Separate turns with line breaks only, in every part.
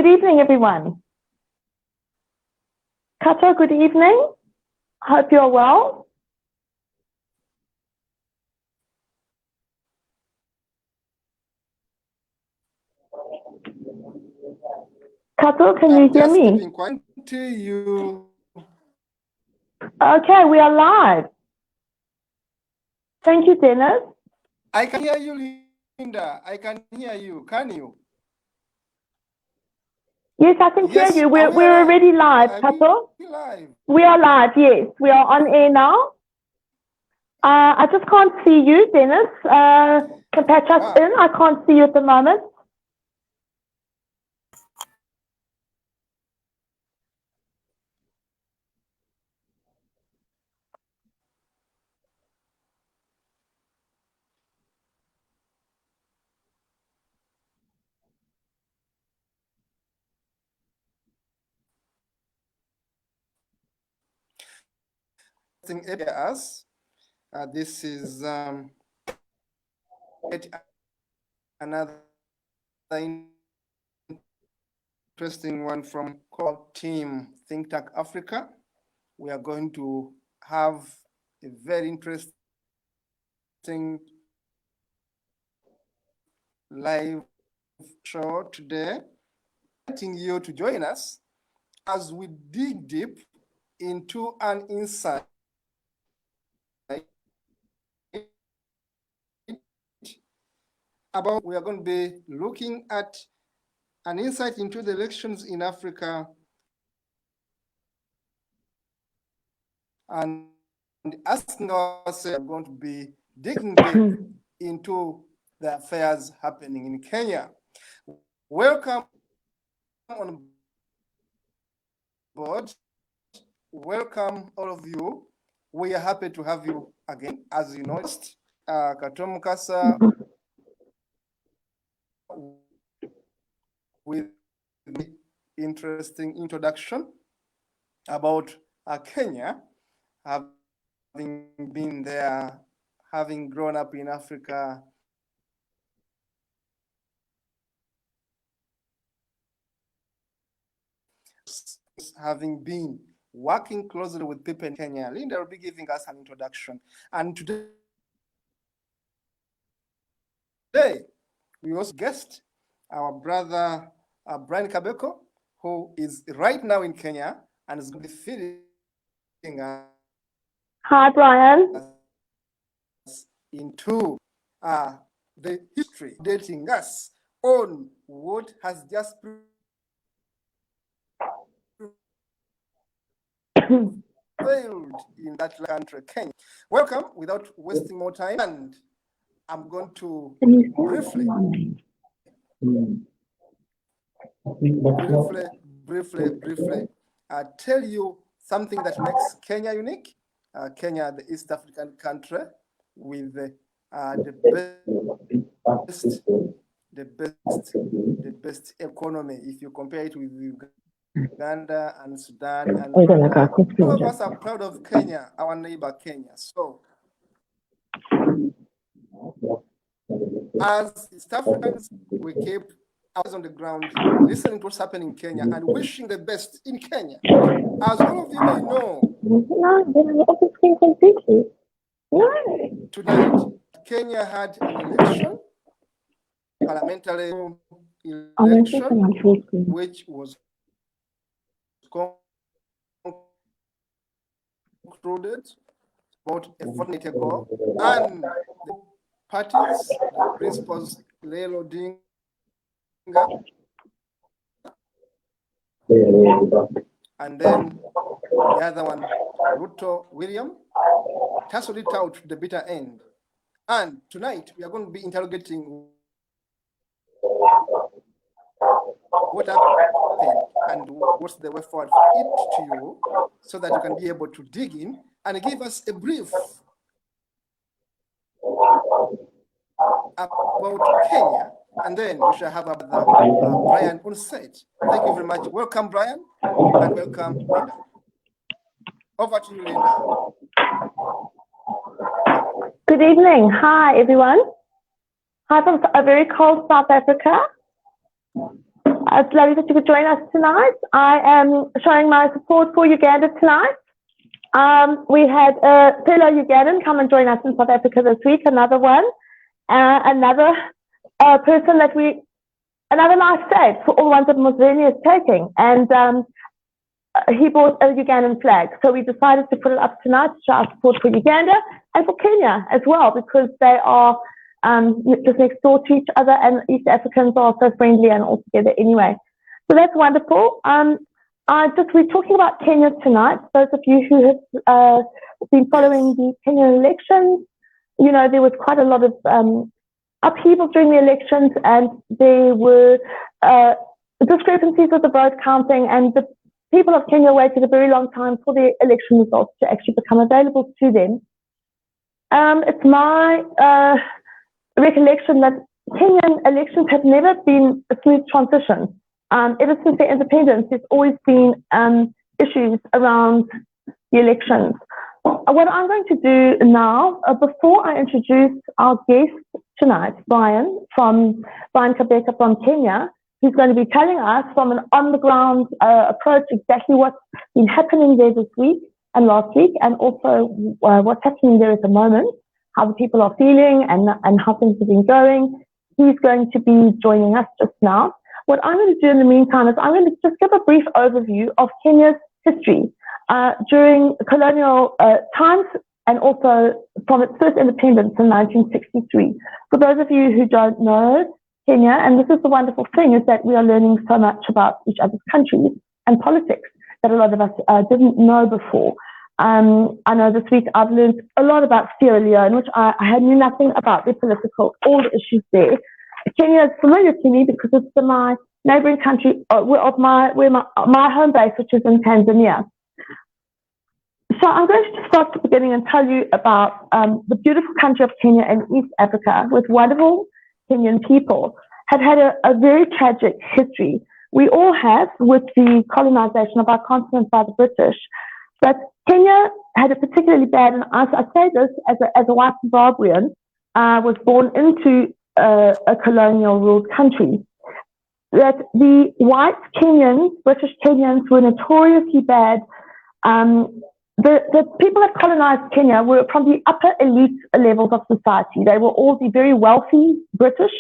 Good evening, everyone. Kato, good evening. Hope you're well. Kato, can you hear me? Okay, we are live. Thank you, Dennis.
I can hear you, Linda. I can hear you. Can you?
Yes, I can hear you. We're already live, Kato. We are live, yes. We are on air now. I just can't see you, Dennis. Can patch us in. I can't see you at the moment.
This is another interesting one from called Team Think Tank Africa. We are going to have a very interesting live show today. Inviting you to join us as we dig deep into an insight about, we are going to be looking at an insight into the elections in Africa and asking ourselves, we're going to be digging deep into the affairs happening in Kenya. Welcome on board. Welcome all of you. We are happy to have you again. As you know, Kato Mukasa with the interesting introduction about Kenya, having been there, having grown up in Africa, having been working closely with people in Kenya. Linda will be giving us an introduction. And today we also guest our brother Brian Kabeko, who is right now in Kenya and is going to be feeding us.
Hi, Brian.
Into the history, dating us on what has just failed in that country, Kenya. Welcome, without wasting more time, and I'm going to briefly tell you something that makes Kenya unique. Kenya, the East African country with the best economy if you compare it with Uganda and Sudan, and all of us are proud of Kenya, our neighbor Kenya. So, as East Africans, we keep eyes on the ground, listening to what's happening in Kenya and wishing the best in Kenya. As all of you may know, tonight Kenya had an election, parliamentary election, which was concluded about a fortnight ago, and the parties, the principals, Raila Odinga, and then the other one, Ruto William, tussled it out to the bitter end. And tonight we are going to be interrogating what happened and what's the way forward for it to you, so that you can be able to dig in and give us a brief about Kenya, and then we shall have Brian on set. Thank you very much. Welcome, Brian, and welcome, Linda. Over to you, Linda.
Good evening. Hi, everyone. Hi from a very cold South Africa. It's lovely that you could join us tonight. I am showing my support for Uganda tonight. We had a fellow Ugandan come and join us in South Africa this week, another one, another person that another life saved for all the ones that Museveni is taking. And he bought a Ugandan flag. So we decided to put it up tonight to show our support for Uganda and for Kenya as well, because they are just next door to each other, and East Africans are so friendly and all together anyway. So that's wonderful. We're talking about Kenya tonight. Those of you who have been following the Kenyan elections, you know, there was quite a lot of upheaval during the elections, and there were discrepancies with the vote counting, and the people of Kenya waited a very long time for the election results to actually become available to them. It's my recollection that Kenyan elections have never been a smooth transition. Ever since their independence, there's always been issues around the elections. What I'm going to do now, before I introduce our guest tonight, Brian Kabeka from Kenya, who's going to be telling us from an on-the-ground approach exactly what's been happening there this week and last week, and also what's happening there at the moment, how the people are feeling and how things have been going. He's going to be joining us just now. What I'm going to do in the meantime is I'm going to just give a brief overview of Kenya's history during colonial times, and also from its first independence in 1963. For those of you who don't know Kenya, and this is the wonderful thing, is that we are learning so much about each other's countries and politics that a lot of us didn't know before. I know this week I've learned a lot about Sierra Leone, which I knew nothing about, the political, all the issues there. Kenya is familiar to me because it's my neighboring country of my home base, which is in Tanzania. So I'm going to start at the beginning and tell you about the beautiful country of Kenya in East Africa, with wonderful Kenyan people, have had a very tragic history. We all have, with the colonization of our continent by the British. But Kenya had a particularly bad, and I say this as a white Zimbabwean, was born into a colonial ruled country, that the white Kenyans, British Kenyans, were notoriously bad. The people that colonized Kenya were from the upper elite levels of society. They were all the very wealthy British,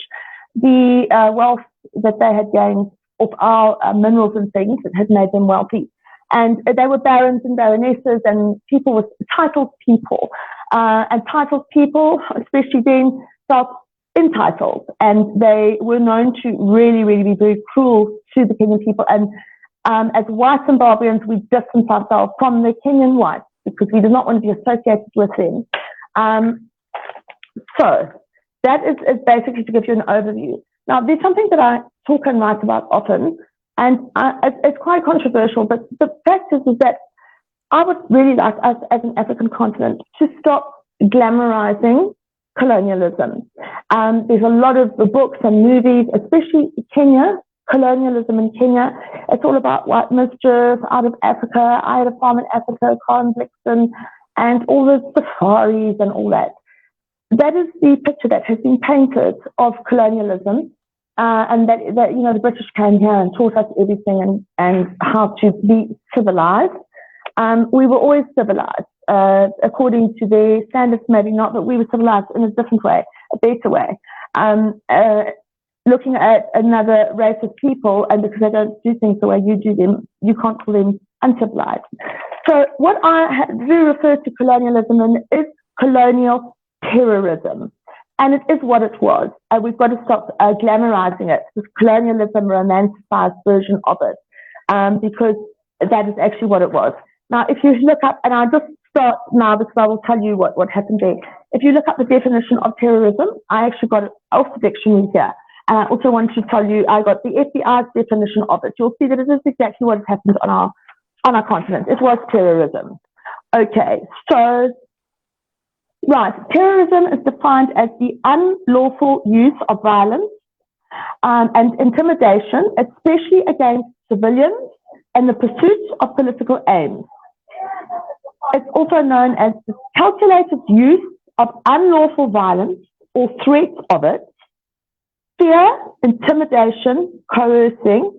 the wealth that they had gained of our minerals and things that had made them wealthy. And they were barons and baronesses and people with titled people. And titled people, especially then, felt entitled. And they were known to really, really be very cruel to the Kenyan people. And as white Zimbabweans, we distanced ourselves from the Kenyan whites because we did not want to be associated with them. So that is basically to give you an overview. Now, there's something that I talk and write about often, and it's quite controversial, but the fact is that I would really like us as an African continent to stop glamorizing colonialism. There's a lot of books and movies, especially Kenya, colonialism in Kenya. It's all about white mischief, out of Africa, I had a farm in Africa, Colin Blixen, and all the safaris and all that. That is the picture that has been painted of colonialism, and that you know, the British came here and taught us everything and how to be civilized. We were always civilized according to their standards, maybe not, but we were civilized in a different way, a better way. Looking at another race of people, and because they don't do things the way you do them, you can't call them uncivilized. So what I do refer to colonialism in is colonial terrorism. And it is what it was. We've got to stop glamorizing it, this colonialism romanticized version of it, because that is actually what it was. Now, if you look up, and I'll just start now because I will tell you what happened there. If you look up the definition of terrorism, I actually got an Oxford dictionary here. And I also want to tell you, I got the FBI's definition of it. You'll see that it is exactly what has happened on our continent. It was terrorism. Okay, so, right, terrorism is defined as the unlawful use of violence and intimidation, especially against civilians, and the pursuit of political aims. It's also known as the calculated use of unlawful violence or threats of it, fear, intimidation, coercing,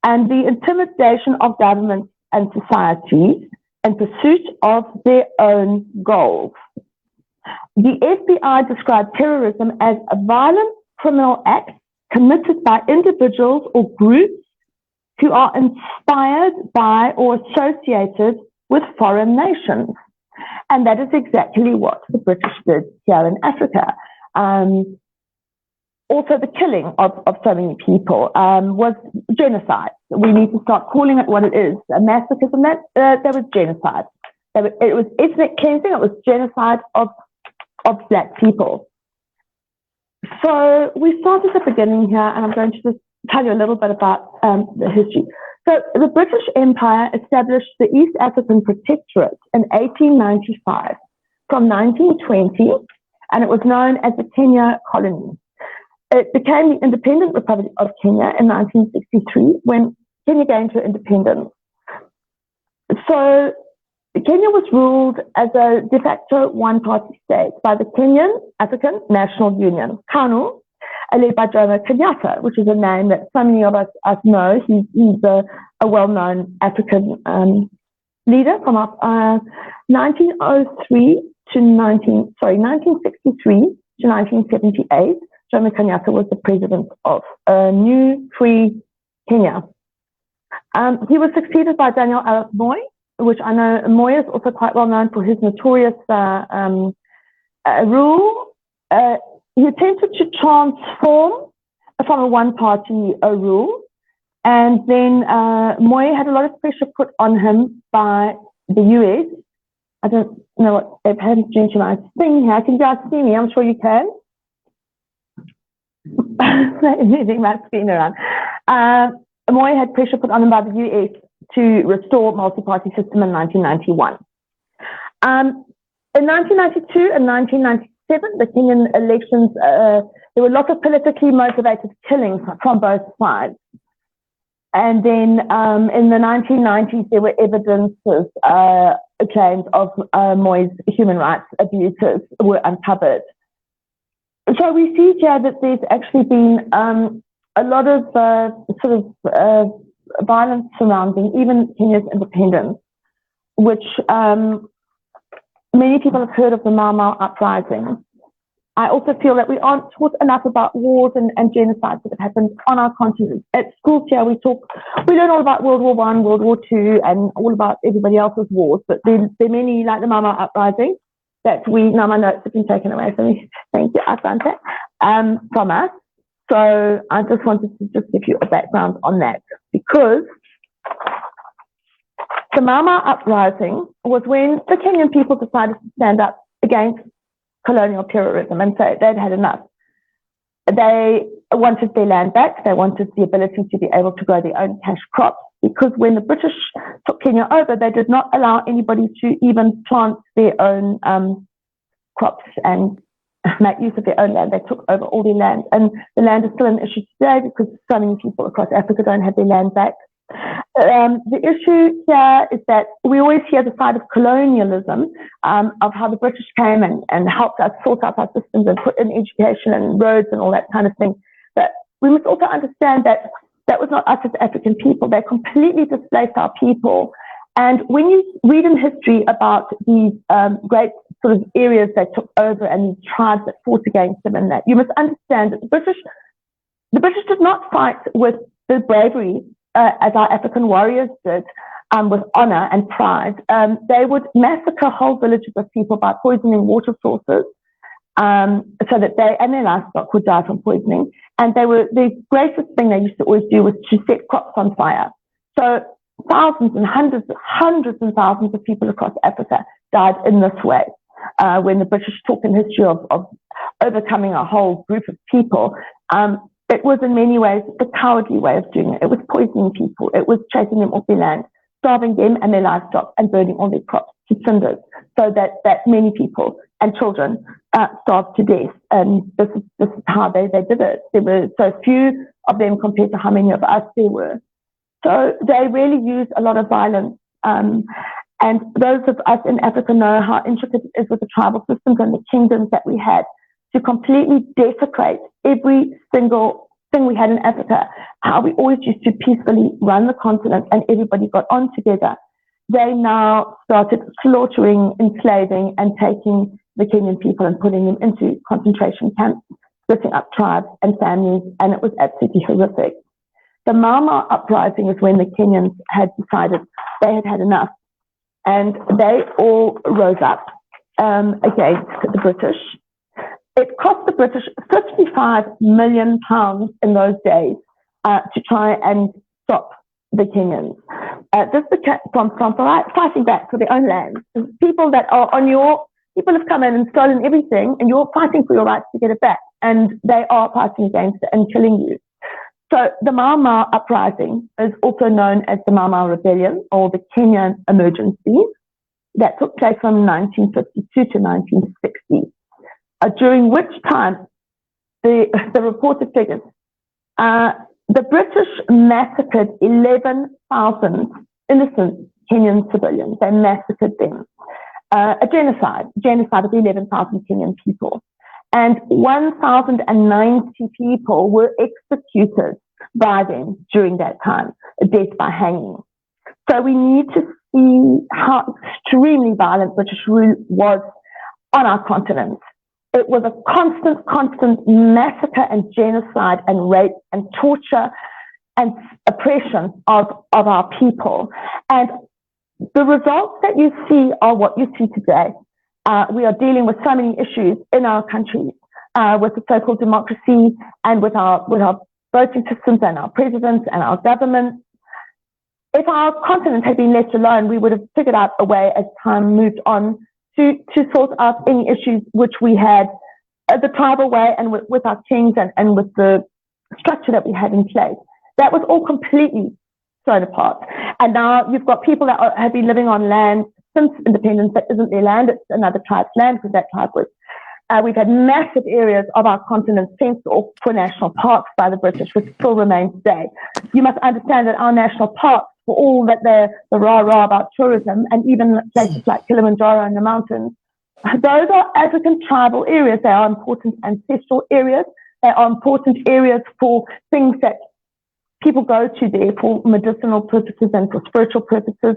and the intimidation of governments and societies in pursuit of their own goals. The FBI described terrorism as a violent criminal act committed by individuals or groups who are inspired by or associated with foreign nations. And that is exactly what the British did here in Africa. Also, the killing of so many people was genocide. We need to start calling it what it is. A massacre, and that was genocide. It was ethnic cleansing. It was genocide of black people. So we start at the beginning here, and I'm going to just tell you a little bit about the history. So the British Empire established the East African Protectorate in 1895 from 1920, and it was known as the Kenya Colony. It became the Independent Republic of Kenya in 1963 when Kenya gained her independence. So Kenya was ruled as a de facto one-party state by the Kenyan African National Union, KANU, led by Jomo Kenyatta, which is a name that so many of us know. He's a well-known African leader from 1963 to 1978. Jomo Kenyatta was the president of a new free Kenya. He was succeeded by Daniel Arap Moi, which I know Moi is also quite well known for his notorious rule. He attempted to transform from a one-party rule, and then Moi had a lot of pressure put on him by the US. I don't know what they've had to do to my thing here. Can you guys see me? I'm sure you can. Moving my screen around. Moi had pressure put on him by the US to restore multi-party system in 1991. In 1992 and 1997, the Kenyan elections, there were lots of politically motivated killings from both sides. And then in the 1990s, there were evidences, claims of Moi's human rights abuses were uncovered. So we see here that there's actually been a lot of violence surrounding even Kenya's independence, which many people have heard of the Mau Mau uprising. I also feel that we aren't taught enough about wars and genocides that have happened on our continent. At schools here, we learn all about World War I, World War II, and all about everybody else's wars, but there are many, like the Mau Mau uprising, that now my notes have been taken away from me. Thank you, Asante, from us. So I just wanted to just give you a background on that, because the Mau Mau uprising was when the Kenyan people decided to stand up against colonial terrorism and say they'd had enough. They wanted their land back. They wanted the ability to be able to grow their own cash crops, because when the British took Kenya over, they did not allow anybody to even plant their own crops and make use of their own land. They took over all their land, and the land is still an issue today because so many people across Africa don't have their land back. The issue here is that we always hear the side of colonialism, of how the British came and helped us sort out our systems and put in education and roads and all that kind of thing. But we must also understand that that was not us as African people. They completely displaced our people. And when you read in history about these great sort of areas they took over and these tribes that fought against them and that, you must understand that the British did not fight with the bravery as our African warriors did, with honor and pride. They would massacre whole villages of people by poisoning water sources, so that they and their livestock would die from poisoning. And the greatest thing they used to always do was to set crops on fire. So thousands and hundreds and thousands of people across Africa died in this way. When the British talk in history of overcoming a whole group of people, it was in many ways the cowardly way of doing it. It was poisoning people. It was chasing them off their land, starving them and their livestock, and burning all their crops to cinders, so that many people and children starved to death. And this is how they did it. There were so few of them compared to how many of us there were. So they really used a lot of violence. And those of us in Africa know how intricate it is with the tribal systems and the kingdoms that we had, to completely desecrate every single thing we had in Africa, how we always used to peacefully run the continent and everybody got on together. They now started slaughtering, enslaving, and taking the Kenyan people and putting them into concentration camps, splitting up tribes and families, and it was absolutely horrific. The Mau Mau uprising was when the Kenyans had decided they had had enough, and they all rose up against the British. It cost the British £55 million in those days to try and stop the Kenyans. This is from fighting back for their own land. People that are on your, people have come in and stolen everything, and you're fighting for your rights to get it back, and they are fighting against it and killing you. So the Mau Mau uprising is also known as the Mau Mau Rebellion or the Kenyan Emergency. That took place from 1952 to 1960, during which time the reported figures, the British massacred 11,000 innocent Kenyan civilians. They massacred them. A genocide of 11,000 Kenyan people. And 1,090 people were executed by them during that time, death by hanging. So we need to see how extremely violent British rule was on our continent. It was a constant massacre and genocide and rape and torture and oppression of our people. And the results that you see are what you see today. We are dealing with so many issues in our country, with the so-called democracy and with our voting systems and our presidents and our government. If our continent had been left alone, we would have figured out a way as time moved on to sort out any issues which we had the tribal way and with our kings and with the structure that we had in place. That was all completely thrown apart. And now you've got people that have been living on land since independence that isn't their land, it's another tribe's land because that tribe was. We've had massive areas of our continent fenced off for national parks by the British, which still remain today. You must understand that our national parks, for all that the rah-rah about tourism, and even places like Kilimanjaro and the mountains, those are African tribal areas. They are important ancestral areas. They are important areas for things that people go to there for medicinal purposes and for spiritual purposes.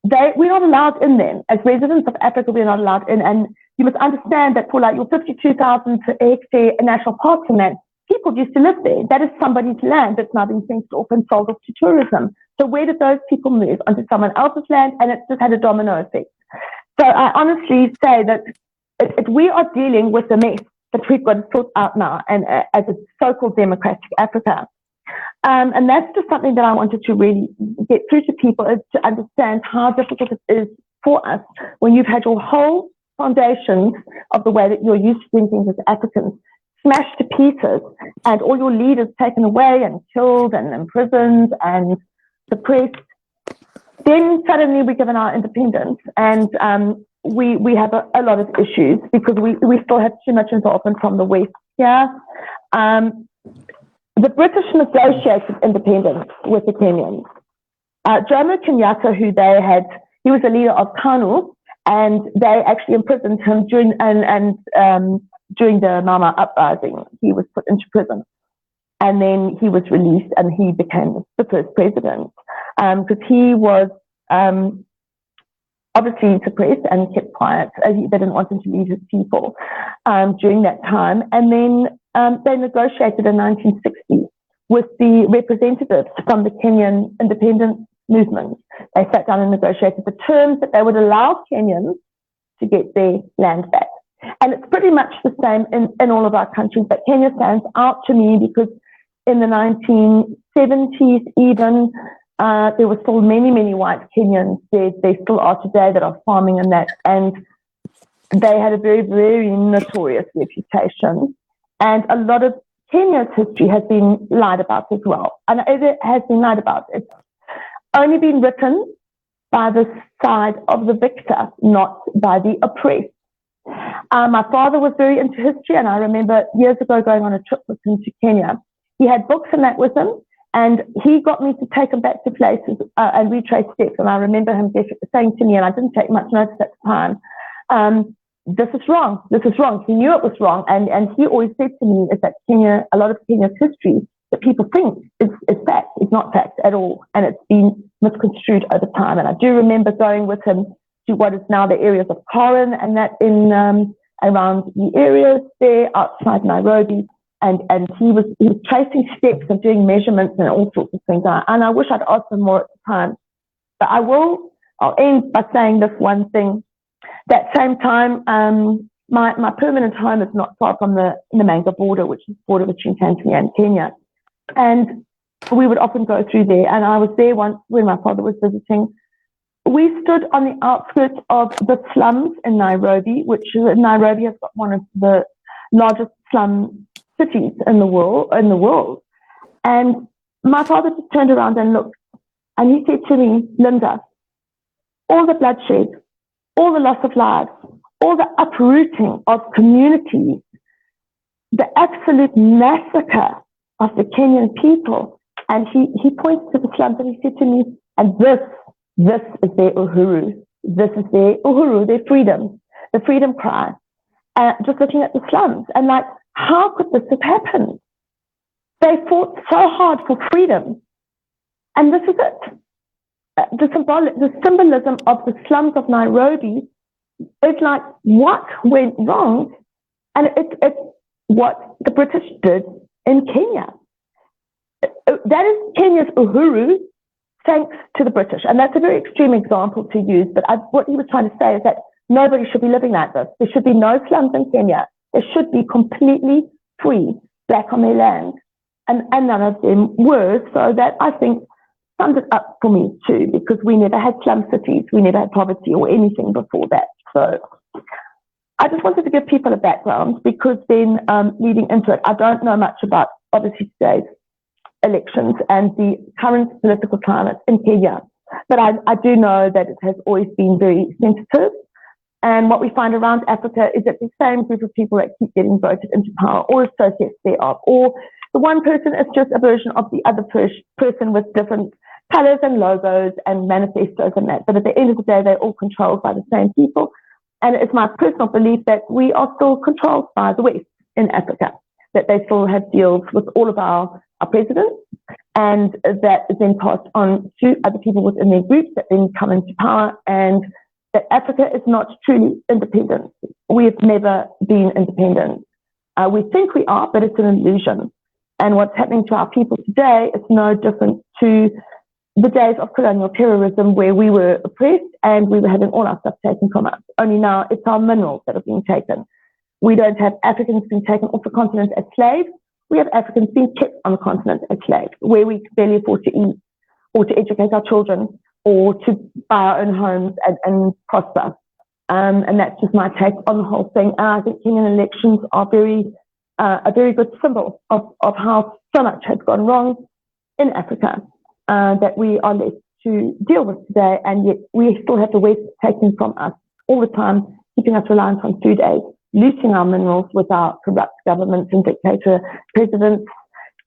We're not allowed in them. As residents of Africa, we're not allowed in. And you must understand that for like your 52,000 hectare national parks and that, people used to live there. That is somebody's land that's now been fenced off and sold off to tourism. So where did those people move? Onto someone else's land, and it's just had a domino effect. So I honestly say that we are dealing with the mess that we've got to sort out now, and as a so-called democratic Africa. And that's just something that I wanted to really get through to people, is to understand how difficult it is for us when you've had your whole foundations of the way that you're used to doing things as Africans smashed to pieces, and all your leaders taken away and killed and imprisoned and suppressed. Then suddenly we're given our independence, and we have a lot of issues because we still have too much involvement from the West here. The British negotiated independence with the Kenyans. Jomo Kenyatta, who they had, he was a leader of KANU, and they actually imprisoned him during the Mau Mau uprising. He was put into prison, and then he was released, and he became the first president because he was obviously suppressed and kept quiet. They didn't want him to lead his people during that time. And then they negotiated in 1960 with the representatives from the Kenyan independence movement. They sat down and negotiated the terms that they would allow Kenyans to get their land back. And it's pretty much the same in all of our countries, but Kenya stands out to me because in the 1970s even, there were still many white Kenyans. They still are today that are farming and that, and they had a very notorious reputation. And a lot of Kenya's history has been lied about as well. And it has been lied about. It's only been written by the side of the victor, not by the oppressed. My father was very into history, and I remember years ago going on a trip with him to Kenya. He had books and that with him, and he got me to take him back to places and retrace steps. And I remember him saying to me, and I didn't take much notice at the time, this is wrong. This is wrong. He knew it was wrong. And he always said to me is that Kenya, a lot of Kenya's history that people think is fact, is not fact at all. And it's been misconstrued over time. And I do remember going with him to what is now the areas of Karen and that in around the areas there outside Nairobi. And he was tracing steps and doing measurements and all sorts of things. And I wish I'd asked him more at the time. But I'll end by saying this one thing. That same time, my permanent home is not far from the Namanga border, which is the border between Tanzania and Kenya. And we would often go through there. And I was there once when my father was visiting. We stood on the outskirts of the slums in Nairobi, Nairobi has got one of the largest slum cities in the world. And my father just turned around and looked, and he said to me, Linda, all the bloodshed, all the loss of lives, all the uprooting of communities, the absolute massacre of the Kenyan people. And he points to the slums and he said to me, and this is their uhuru. This is their uhuru, their freedom, the freedom cry. Just looking at the slums and like, how could this have happened? They fought so hard for freedom. And this is it. The symbolism of the slums of Nairobi is like what went wrong, and it's what the British did in Kenya. That is Kenya's uhuru, thanks to the British. And that's a very extreme example to use, but what he was trying to say is that nobody should be living like this. There should be no slums in Kenya. They should be completely free, back on their land. And none of them were, so that I think summed it up for me too, because we never had slum cities, we never had poverty or anything before that. So I just wanted to give people a background, because then leading into it, I don't know much about obviously today's elections and the current political climate in Kenya, but I do know that it has always been very sensitive. And what we find around Africa is that the same group of people that keep getting voted into power or associates thereof, or the one person is just a version of the other person with different colors and logos and manifestos and that. But at the end of the day, they're all controlled by the same people. And it's my personal belief that we are still controlled by the West in Africa, that they still have deals with all of our presidents, and that is then passed on to other people within their groups that then come into power, and that Africa is not truly independent. We have never been independent. We think we are, but it's an illusion. And what's happening to our people today is no different to the days of colonial terrorism, where we were oppressed and we were having all our stuff taken from us. Only now it's our minerals that are being taken. We don't have Africans being taken off the continent as slaves. We have Africans being kept on the continent as slaves, where we can barely afford to eat or to educate our children or to buy our own homes and prosper. And that's just my take on the whole thing. And I think Kenyan elections are a very good symbol of how so much has gone wrong in Africa that we are left to deal with today. And yet we still have the West taking from us all the time, keeping us reliant on food aid, looting our minerals with our corrupt governments and dictator presidents.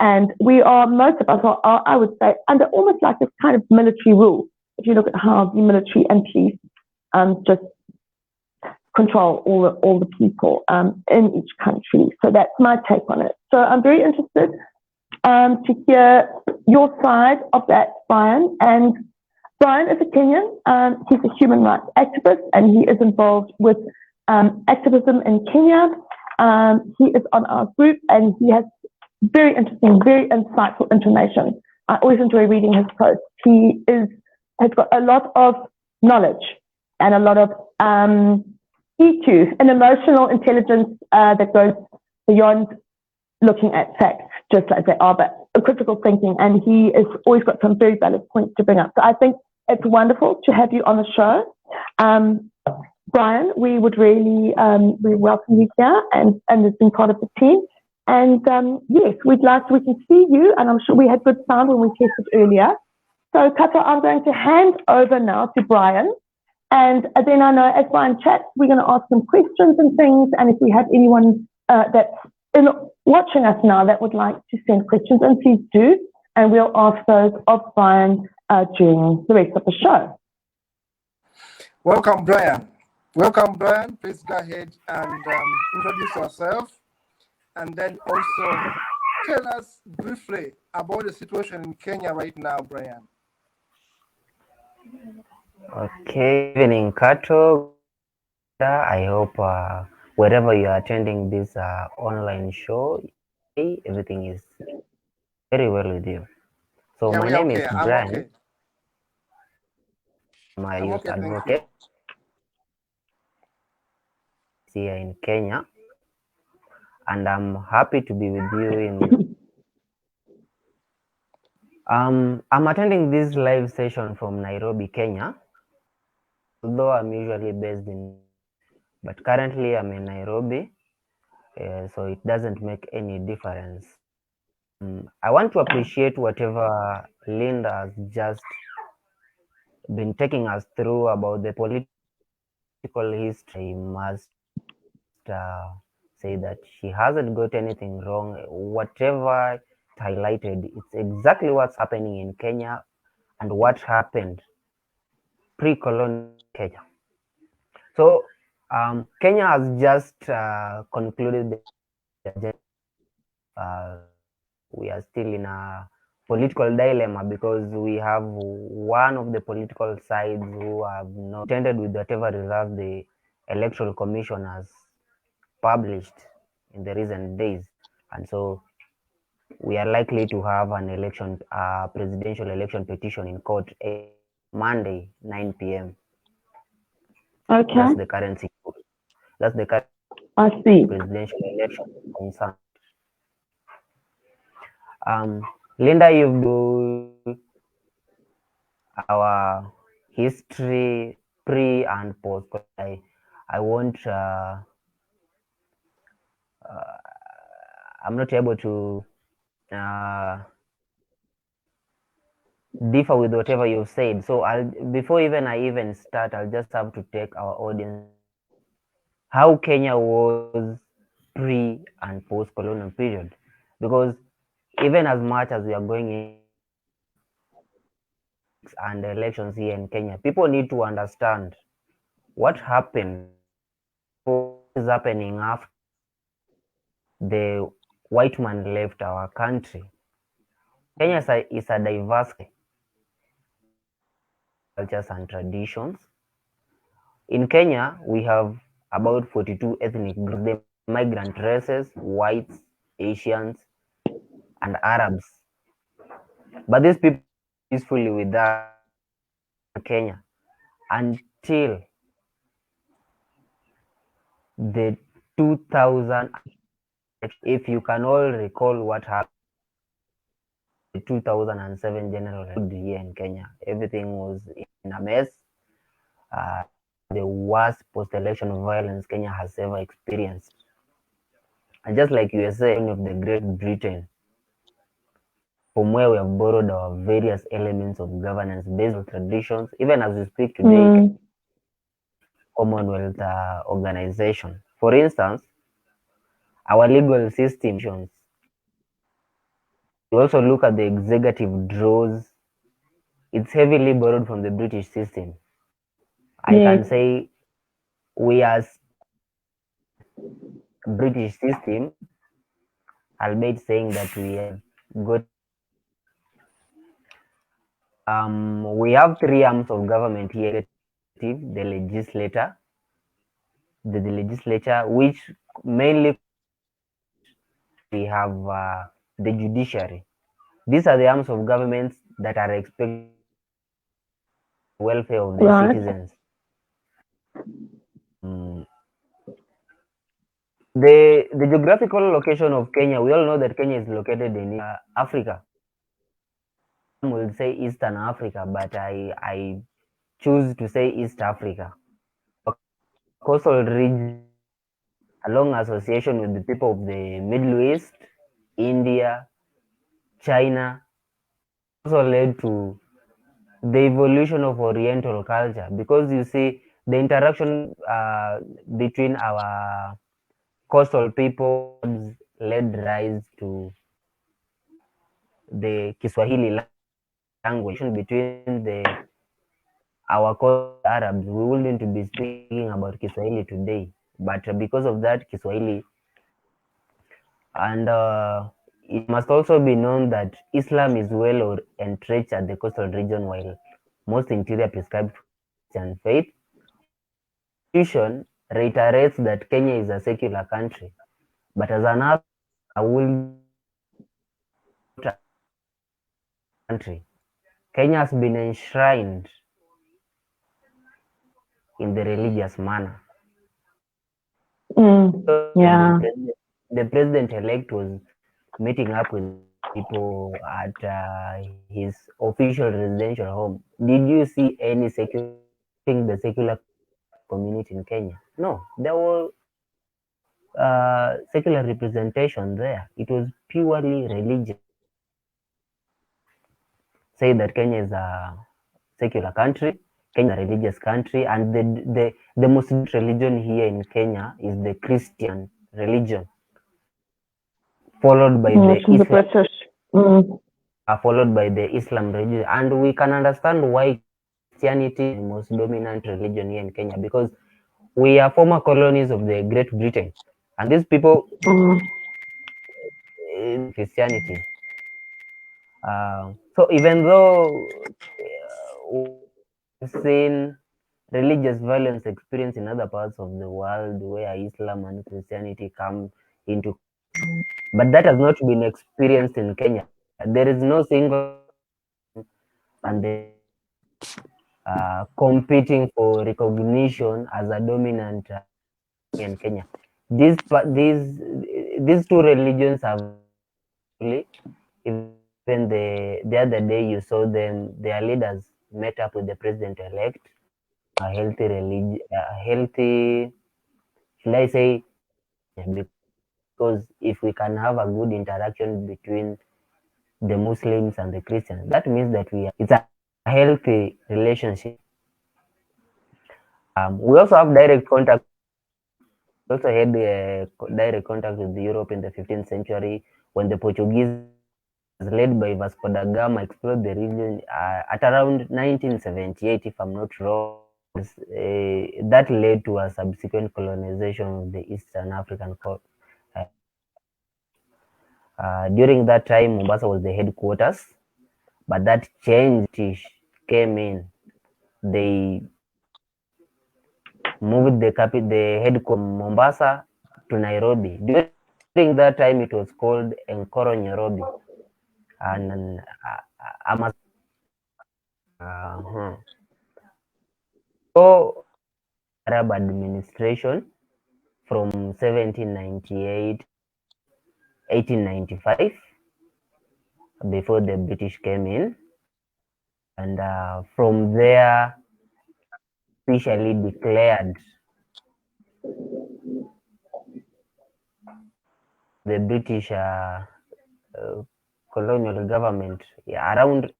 And we are, most of us are, I would say, under almost like this kind of military rule. If you look at how the military and police just control all the people in each country. So that's my take on it. So I'm very interested to hear your side of that, Brian. And Brian is a Kenyan. He's a human rights activist, and he is involved with activism in Kenya. He is on our group, and he has very interesting, very insightful information. I always enjoy reading his posts. He has got a lot of knowledge and a lot of EQ, an emotional intelligence that goes beyond looking at facts just like they are, but a critical thinking. And he has always got some very valid points to bring up. So I think it's wonderful to have you on the show. Brian, we would really we welcome you here and has been part of the team. And yes, we can see you, and I'm sure we had good sound when we tested earlier. So Kato, I'm going to hand over now to Brian. And then I know as Brian chats, we're going to ask some questions and things. And if we have anyone that's watching us now that would like to send questions, and please do. And we'll ask those of Brian during the rest of the show.
Welcome, Brian. Welcome, Brian. Please go ahead and introduce yourself, and then also tell us briefly about the situation in Kenya right now, Brian.
Okay, evening, Kato. I hope wherever you are attending this online show, everything is very well with you. So
Yeah,
my
we are
name is
okay. I'm
Brian.
okay.
I'm a
I'm
youth
okay, thank you.
advocate here in Kenya, and I'm happy to be with you in. I'm attending this live session from Nairobi, Kenya. Although I'm usually based in, but currently I'm in Nairobi, so it doesn't make any difference. I want to appreciate whatever Linda has just been taking us through about the political history. I must say that she hasn't got anything wrong. Whatever highlighted, it's exactly what's happening in Kenya and what happened pre-colonial Kenya. So Kenya has just concluded the agenda. We are still in a political dilemma because we have one of the political sides who have not contended with whatever results the electoral commission has published in the recent days, and so we are likely to have an election, presidential election petition in court Monday 9 p.m.
Okay,
That's the current situation. That's the current
I see.
presidential election concern. Linda, you've do our history pre and post. I won't. I'm not able to differ with whatever you've said. So I'll before even I even start, I'll just have to take our audience how Kenya was pre and post colonial period, because even as much as we are going in and elections here in Kenya, people need to understand what happened, what is happening after the white man left our country. Kenya is a diverse cultures and traditions. In Kenya, we have about 42 ethnic groups, the migrant races, whites, Asians, and Arabs. But these people peacefully with us in Kenya until the 2000. If you can all recall what happened, the 2007 general election here in Kenya, everything was in a mess. The worst post-election violence Kenya has ever experienced. And just like USA, of the Great Britain, from where we have borrowed our various elements of governance based on traditions, even as we speak today, Commonwealth organization. For instance, our legal systems. We also look at the executive draws. It's heavily borrowed from the British system. I can say we as British system, albeit saying that we have got we have three arms of government here: the legislature, the legislature, which mainly we have the judiciary. These are the arms of government that are expected the welfare of the citizens. The geographical location of Kenya, we all know that Kenya is located in Africa. Some will say Eastern Africa, but I choose to say East Africa. Coastal region, a long association with the people of the Middle East, India, China, also led to the evolution of Oriental culture, because you see the interaction between our coastal people led rise to the Kiswahili language between the our Arabs, we wouldn't be speaking about Kiswahili today. But because of that, Kiswahili, and it must also be known that Islam is well entrenched at the coastal region, while most interior prescribed Christian faith. Constitution reiterates that Kenya is a secular country, but as an country, Kenya has been enshrined in the religious manner.
Yeah.
The president-elect was meeting up with people at his official residential home. Did you see any the secular community in Kenya? No, there were secular representation there. It was purely religious. Say that Kenya is a secular country, Kenya is a religious country, and the most religion here in Kenya is the Christian religion, followed by the Islam. Followed by the Islam religion, and we can understand why Christianity is the most dominant religion here in Kenya, because we are former colonies of the Great Britain, and these people in Christianity. So even though we've seen religious violence experienced in other parts of the world where Islam and Christianity come into, but that has not been experienced in Kenya. There is no single and the competing for recognition as a dominant in Kenya. These two religions have even the other day you saw them, their leaders met up with the president-elect. A healthy, should I say, because if we can have a good interaction between the Muslims and the Christians, that means that it's a healthy relationship. We also have direct contact. We also had direct contact with Europe in the 15th century when the Portuguese, led by Vasco da Gama, explored the region at around 1978, if I'm not wrong. That led to a subsequent colonization of the Eastern African continent. During that time, Mombasa was the headquarters, but that changed. Came in. They moved the headquarters from Mombasa to Nairobi. During that time, it was called Enkoro Nairobi, and so Arab administration from 1798, 1895, before the British came in, and from there officially declared the British colonial government around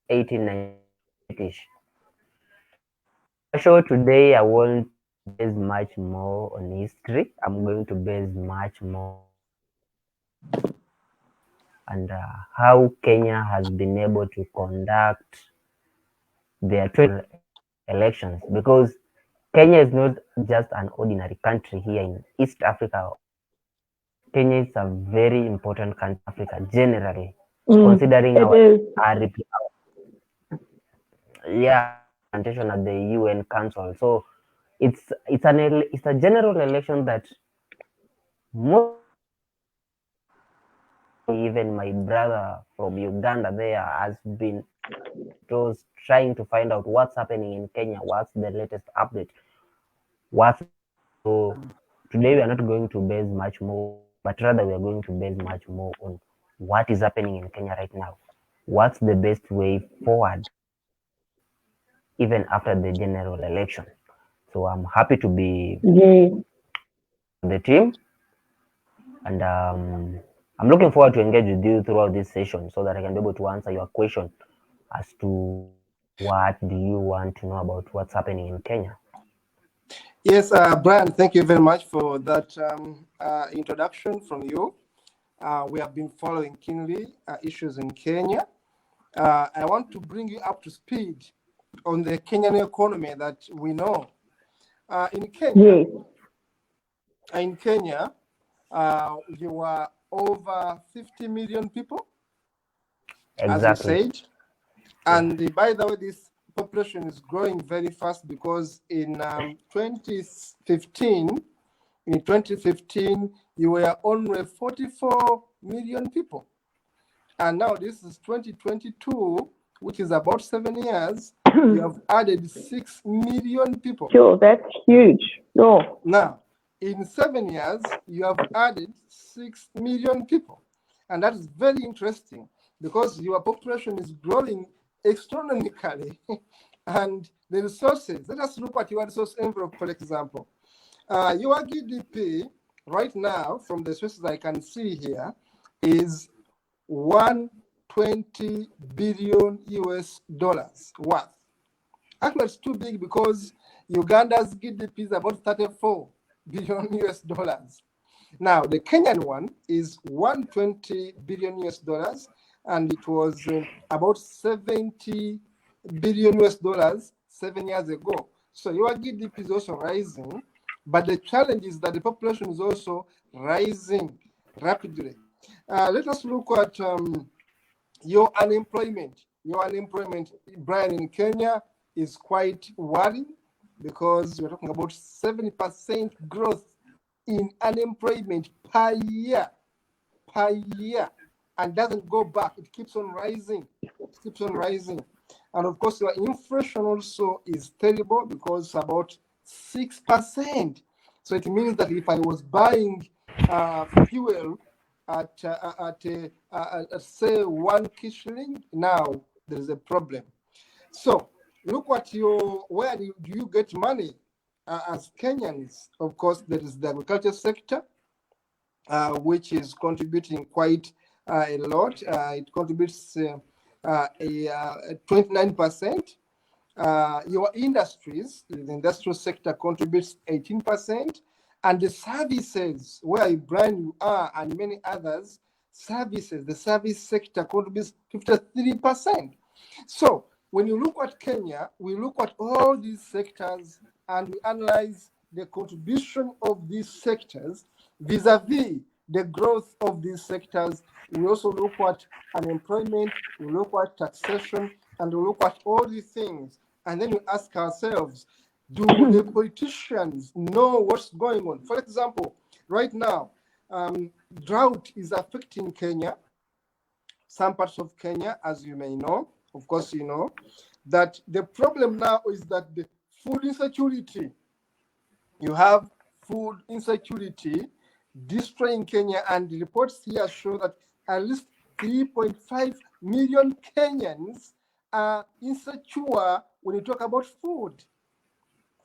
1890. So today I won't base much more on history. I'm going to base much more and how Kenya has been able to conduct their elections, because Kenya is not just an ordinary country here in East Africa. Kenya is a very important country in Africa generally, considering our representation at the UN Council. So it's a general election that even my brother from Uganda there has been trying to find out what's happening in Kenya, what's the latest update, so today we are not going to base much more, but rather we are going to base much more on what is happening in Kenya right now. What's the best way forward, even after the general election? So I'm happy to be the team, and I'm looking forward to engage with you throughout this session so that I can be able to answer your question as to what do you want to know about what's happening in Kenya.
Yes, Brian, thank you very much for that introduction from you. We have been following keenly issues in Kenya. I want to bring you up to speed on the Kenyan economy that we know. In Kenya,
Yes.
You are over 50 million people,
Exactly.
as you said. And by the way, this population is growing very fast because in 2015, you were only 44 million people. And now this is 2022, which is about 7 years. You have added 6 million people.
Sure, that's huge. Oh.
Now, in 7 years, you have added 6 million people. And that is very interesting because your population is growing astronomically. And the resources, let us look at your resource envelope, for example. Your GDP right now, from the sources I can see here, is 120 billion US dollars worth. Actually, it's too big because Uganda's GDP is about 34 billion US dollars. Now, the Kenyan one is 120 billion US dollars, and it was about 70 billion US dollars 7 years ago. So your GDP is also rising, but the challenge is that the population is also rising rapidly. Let us look at your unemployment. Your unemployment, Brian, in Kenya is quite worrying because we're talking about 70% growth in unemployment per year, and doesn't go back. It keeps on rising. And of course, your inflation also is terrible because about 6%. So it means that if I was buying fuel at say 1 shilling, now there is a problem. So look at where do you get money as Kenyans? Of course, there is the agriculture sector, which is contributing quite a lot. It contributes 29%. Your industries, the industrial sector contributes 18%. And the services, where Brian you are and many others, the service sector contributes 53%. So when you look at Kenya, we look at all these sectors and we analyze the contribution of these sectors vis-a-vis the growth of these sectors. We also look at unemployment, we look at taxation, and we look at all these things. And then we ask ourselves, do the politicians know what's going on? For example, right now, drought is affecting Kenya, some parts of Kenya, as you may know. Of course, you know that the problem now is that the food insecurity. You have food insecurity destroying Kenya, and the reports here show that at least 3.5 million Kenyans are insecure when you talk about food.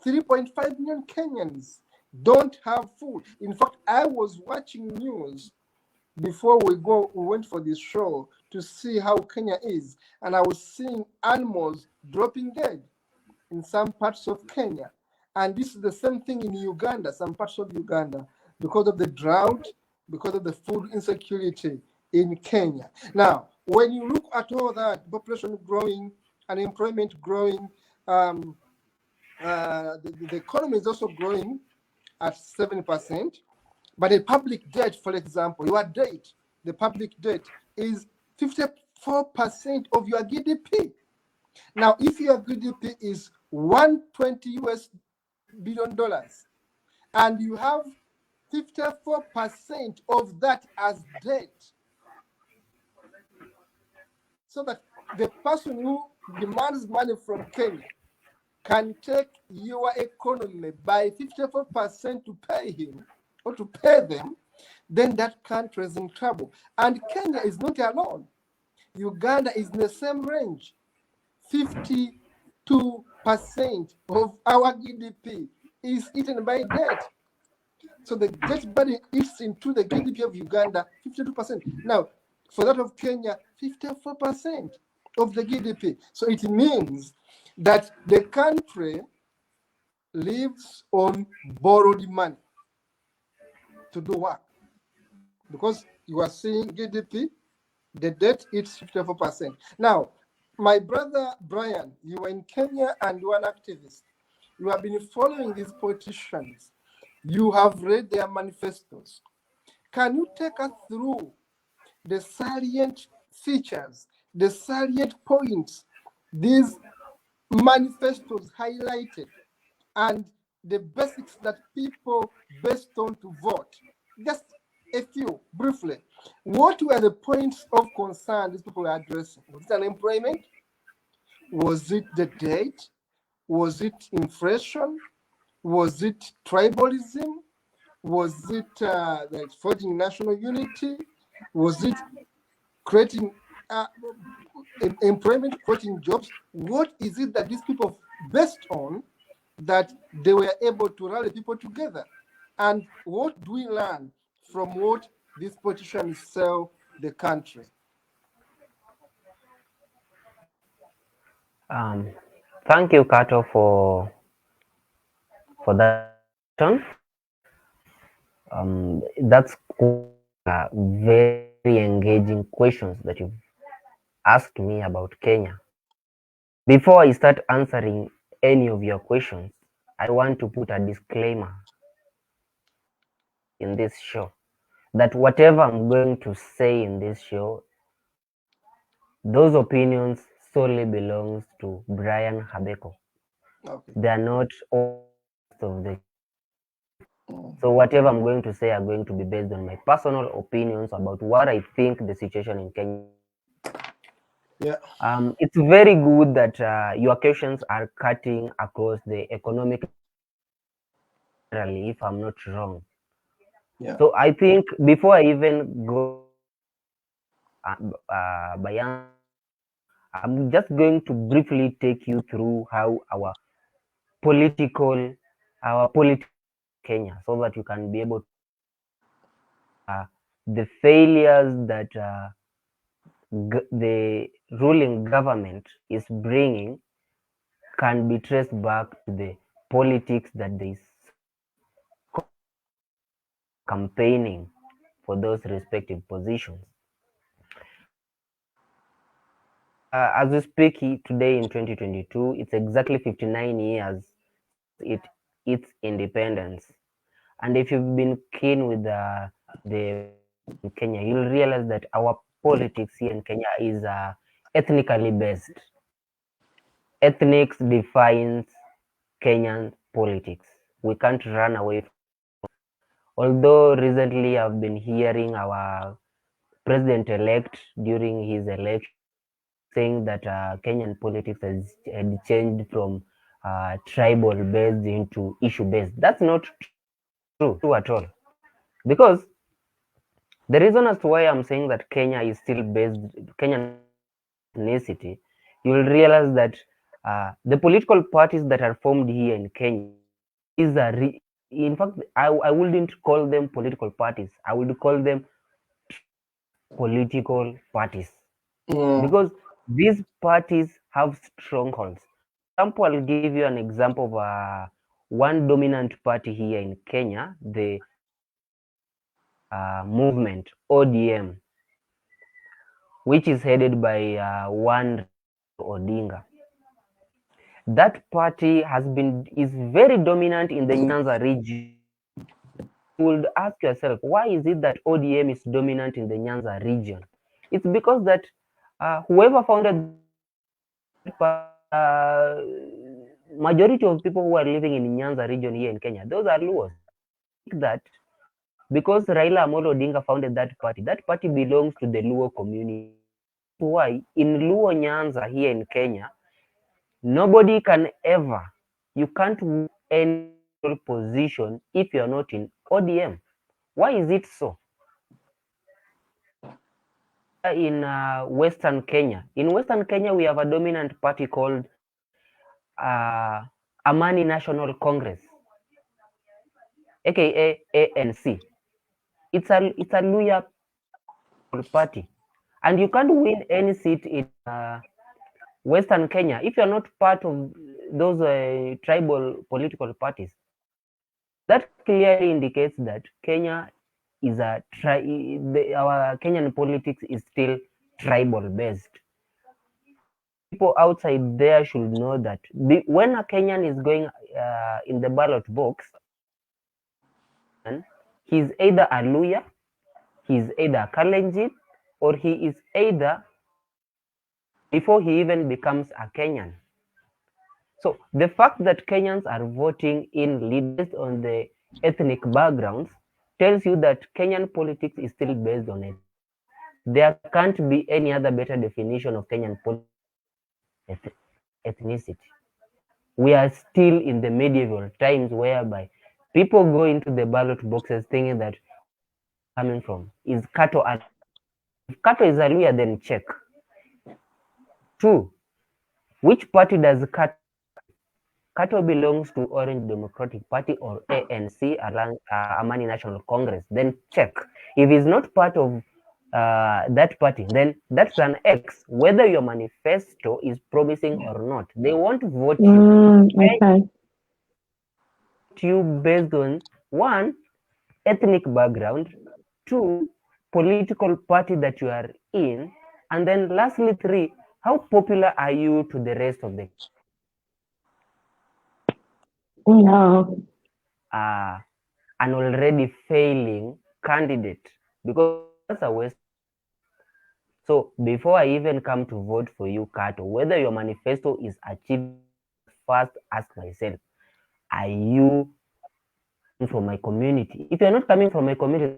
3.5 million Kenyans don't have food. In fact, I was watching news before we went for this show to see how Kenya is, and I was seeing animals dropping dead in some parts of Kenya. And this is the same thing in Uganda, some parts of Uganda, because of the drought, because of the food insecurity in Kenya. Now, when you look at all that, population growing, unemployment growing, the economy is also growing at 7%, but the public debt, for example, your debt, the public debt is 54% of your GDP. Now, if your GDP is 120 US billion dollars, and you have 54% of that as debt, so that the person who demands money from Kenya can take your economy by 54% to pay him or to pay them, then that country is in trouble. And Kenya is not alone. Uganda is in the same range. 52% of our GDP is eaten by debt. So the debt burden eats into the GDP of Uganda, 52%. Now, for that of Kenya, 54% of the GDP. So it means that the country lives on borrowed money to do work. Because you are seeing GDP, the debt is 54%. Now, My brother Brian, you were in Kenya and you are an activist. You have been following these politicians. You have read their manifestos. Can you take us through the salient features, the salient points these manifestos highlighted, and the basics that people based on to vote? Just a few, briefly. What were the points of concern these people were addressing? Was it unemployment? Was it the debt? Was it inflation? Was it tribalism? Was it like forging national unity? Was it creating employment, creating jobs? What is it that these people based on that they were able to rally people together? And what do we learn from what these politicians sell the country?
Thank you, Kato, for that question. That's very engaging questions that you've asked me about Kenya. Before I start answering any of your questions, I want to put a disclaimer in this show that whatever I'm going to say in this show, those opinions solely belongs to Brian Habeko.
Okay.
They are not all of the. So whatever I'm going to say are going to be based on my personal opinions about what I think the situation in Kenya.
Yeah.
It's very good that your questions are cutting across the economic, if I'm not wrong.
Yeah.
So I think before I even go I'm just going to briefly take you through how our political Kenya, so that you can be able to the failures that the ruling government is bringing can be traced back to the politics that they campaigning for those respective positions. As we speak today in 2022, it's exactly 59 years its independence. And if you've been keen with the Kenya, you'll realize that our politics here in Kenya is ethnically based. Ethnics defines Kenyan politics. We can't run away from it. Although recently I've been hearing our president-elect during his election saying that Kenyan politics has changed from tribal-based into issue-based. That's not true at all. Because the reason as to why I'm saying that Kenya is still based, Kenyan ethnicity, you'll realize that the political parties that are formed here in Kenya is in fact, I wouldn't call them political parties. I would call them political parties. Because these parties have strongholds. For example, I'll give you an example of one dominant party here in Kenya, the movement, ODM, which is headed by one Odinga. That party is very dominant in the Nyanza region. You would ask yourself, why is it that ODM is dominant in the Nyanza region? It's because that whoever founded majority of people who are living in Nyanza region here in Kenya, those are Luos. That because Raila Amolo Odinga founded that party belongs to the Luo community. Why in Luo Nyanza here in Kenya, nobody can ever, you can't win any position if you're not in ODM. Why is it so? In Western Kenya, we have a dominant party called Amani National Congress, aka ANC. It's a Luya party, and you can't win any seat in Western Kenya if you're not part of those tribal political parties. That clearly indicates that Kenya is our Kenyan politics is still tribal based. people outside there should know that when a Kenyan is going in the ballot box, he's either a Luya, he's either a Kalenjin, or he is either before he even becomes a Kenyan. So the fact that Kenyans are voting in leaders on the ethnic backgrounds tells you that Kenyan politics is still based on it. There can't be any other better definition of Kenyan politics, ethnicity. We are still in the medieval times whereby people go into the ballot boxes thinking that coming from is Kato. If Kato is a Luya, then check. 2. Which party does Kato? Kato belongs to Orange Democratic Party or ANC, Amani National Congress. Then check. If he's not part of that party, then that's an X, whether your manifesto is promising or not. They won't vote you.
Okay.
You based on 1, ethnic background, 2, political party that you are in, and then lastly 3, how popular are you to the rest of the an already failing candidate, because that's a waste. So before I even come to vote for you, Kato, whether your manifesto is achieved, first ask myself, are you from my community? If you're not coming from my community,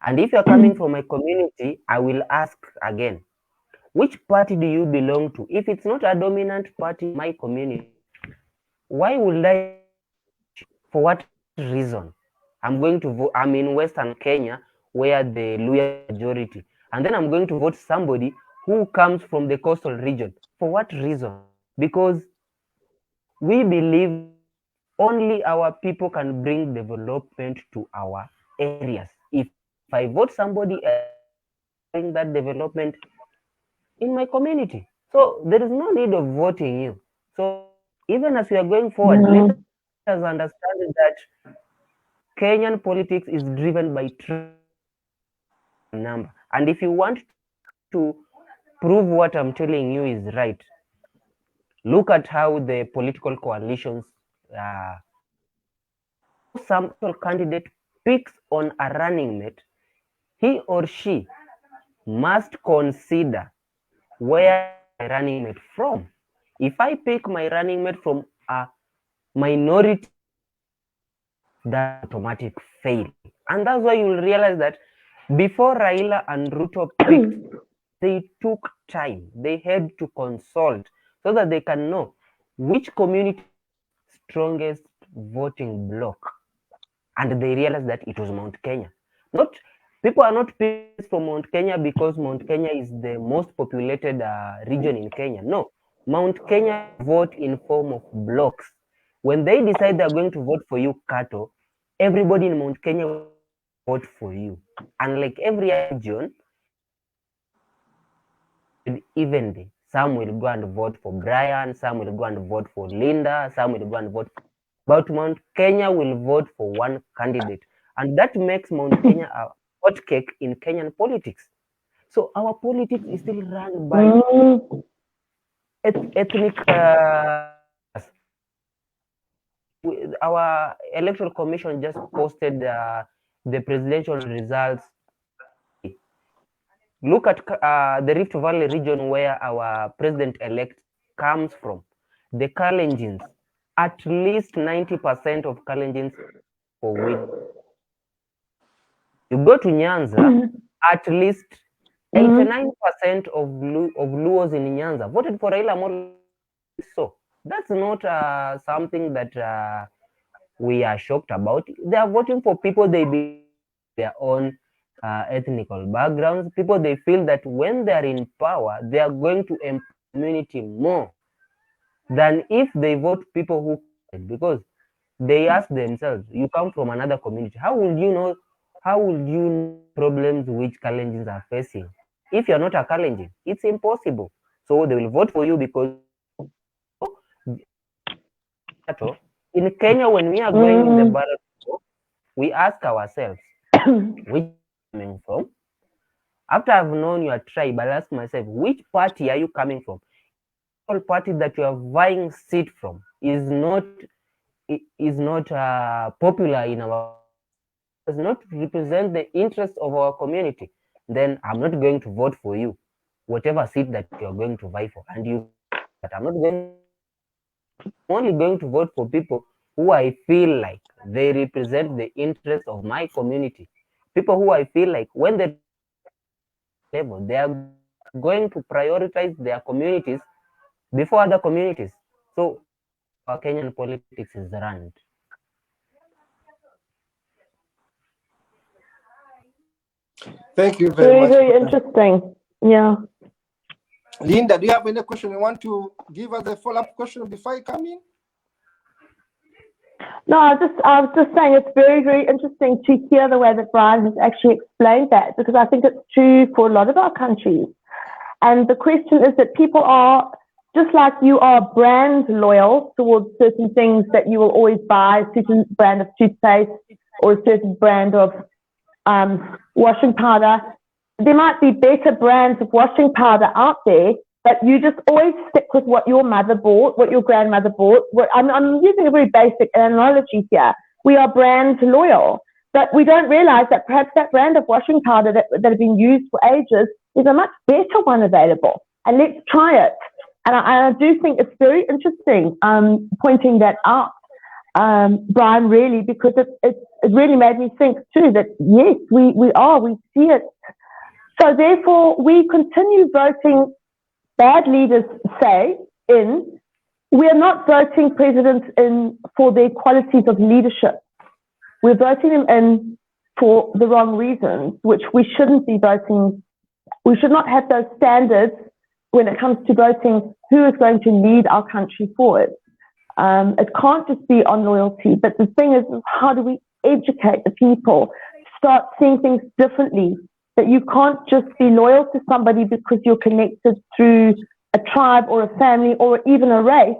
and if you're coming from my community, I will ask again, which party do you belong to? If it's not a dominant party in my community, why would I? For what reason? I'm going to vote. I'm in Western Kenya, where the Luya majority, and then I'm going to vote somebody who comes from the coastal region. For what reason? Because we believe only our people can bring development to our areas. If I vote somebody bring that development in my community, so there is no need of voting you. So even as we are going forward, let us understand that Kenyan politics is driven by number. And if you want to prove what I'm telling you is right, look at how the political coalitions, some candidate picks on a running mate, he or she must consider where my running mate from. If I pick my running mate from a minority, that automatic fail. And that's why you'll realize that before Raila and Ruto picked, they took time. They had to consult so that they can know which community strongest voting block. And they realized that it was Mount Kenya. Not people are not picking from Mount Kenya because Mount Kenya is the most populated region in Kenya. No, Mount Kenya vote in form of blocks. When they decide they're going to vote for you, Kato, everybody in Mount Kenya will vote for you. Unlike every region, evenly, some will go and vote for Brian, some will go and vote for Linda, some will go and vote. But Mount Kenya will vote for one candidate, and that makes Mount Kenya a hot cake in Kenyan politics. So our politics is still run by ethnic. Our electoral commission just posted the presidential results. Look at the Rift Valley region where our president-elect comes from. The Kalenjins, at least 90% of Kalenjins for which you go to Nyanza, at least 89% of Luos in Nyanza voted for Raila Amolo. So that's not something that we are shocked about. They are voting for people they be their own ethnical backgrounds, people they feel that when they are in power, they are going to empower community more than if they vote people who, because they ask themselves, you come from another community, how will you know problems which Kalenjins are facing? If you're not a Kalenjin, it's impossible. So they will vote for you because in Kenya, when we are going in the ballot, we ask ourselves, which coming from? After I've known your tribe, I'll ask myself, which party are you coming from? All party that you are vying seat from is not popular in our, does not represent the interest of our community, then I'm not going to vote for you, whatever seat that you're going to vie for. And you, that I'm only going to vote for people who I feel like they represent the interest of my community. People who I feel like when they level, they are going to prioritize their communities before other communities. So our Kenyan politics is run.
Thank you very much.
Very interesting. Yeah.
Linda, do you have any question you want to give us a follow-up question before I come in?
No, I was just saying it's very, very interesting to hear the way that Brian has actually explained that, because I think it's true for a lot of our countries. And the question is that people are, just like you are brand loyal towards certain things that you will always buy, a certain brand of toothpaste or a certain brand of washing powder. There might be better brands of washing powder out there, but you just always stick with what your mother bought, what your grandmother bought. I'm using a very basic analogy here. We are brand loyal, but we don't realize that perhaps that brand of washing powder that has been used for ages is a much better one available. And let's try it. And I do think it's very interesting pointing that out, Brian, really, because it really made me think too that yes, we see it. So therefore, we continue voting bad leaders say in. We are not voting presidents in for their qualities of leadership. We're voting them in for the wrong reasons, which we shouldn't be voting. We should not have those standards when it comes to voting who is going to lead our country forward. It can't just be on loyalty, but the thing is how do we educate the people, start seeing things differently, that you can't just be loyal to somebody because you're connected through a tribe or a family or even a race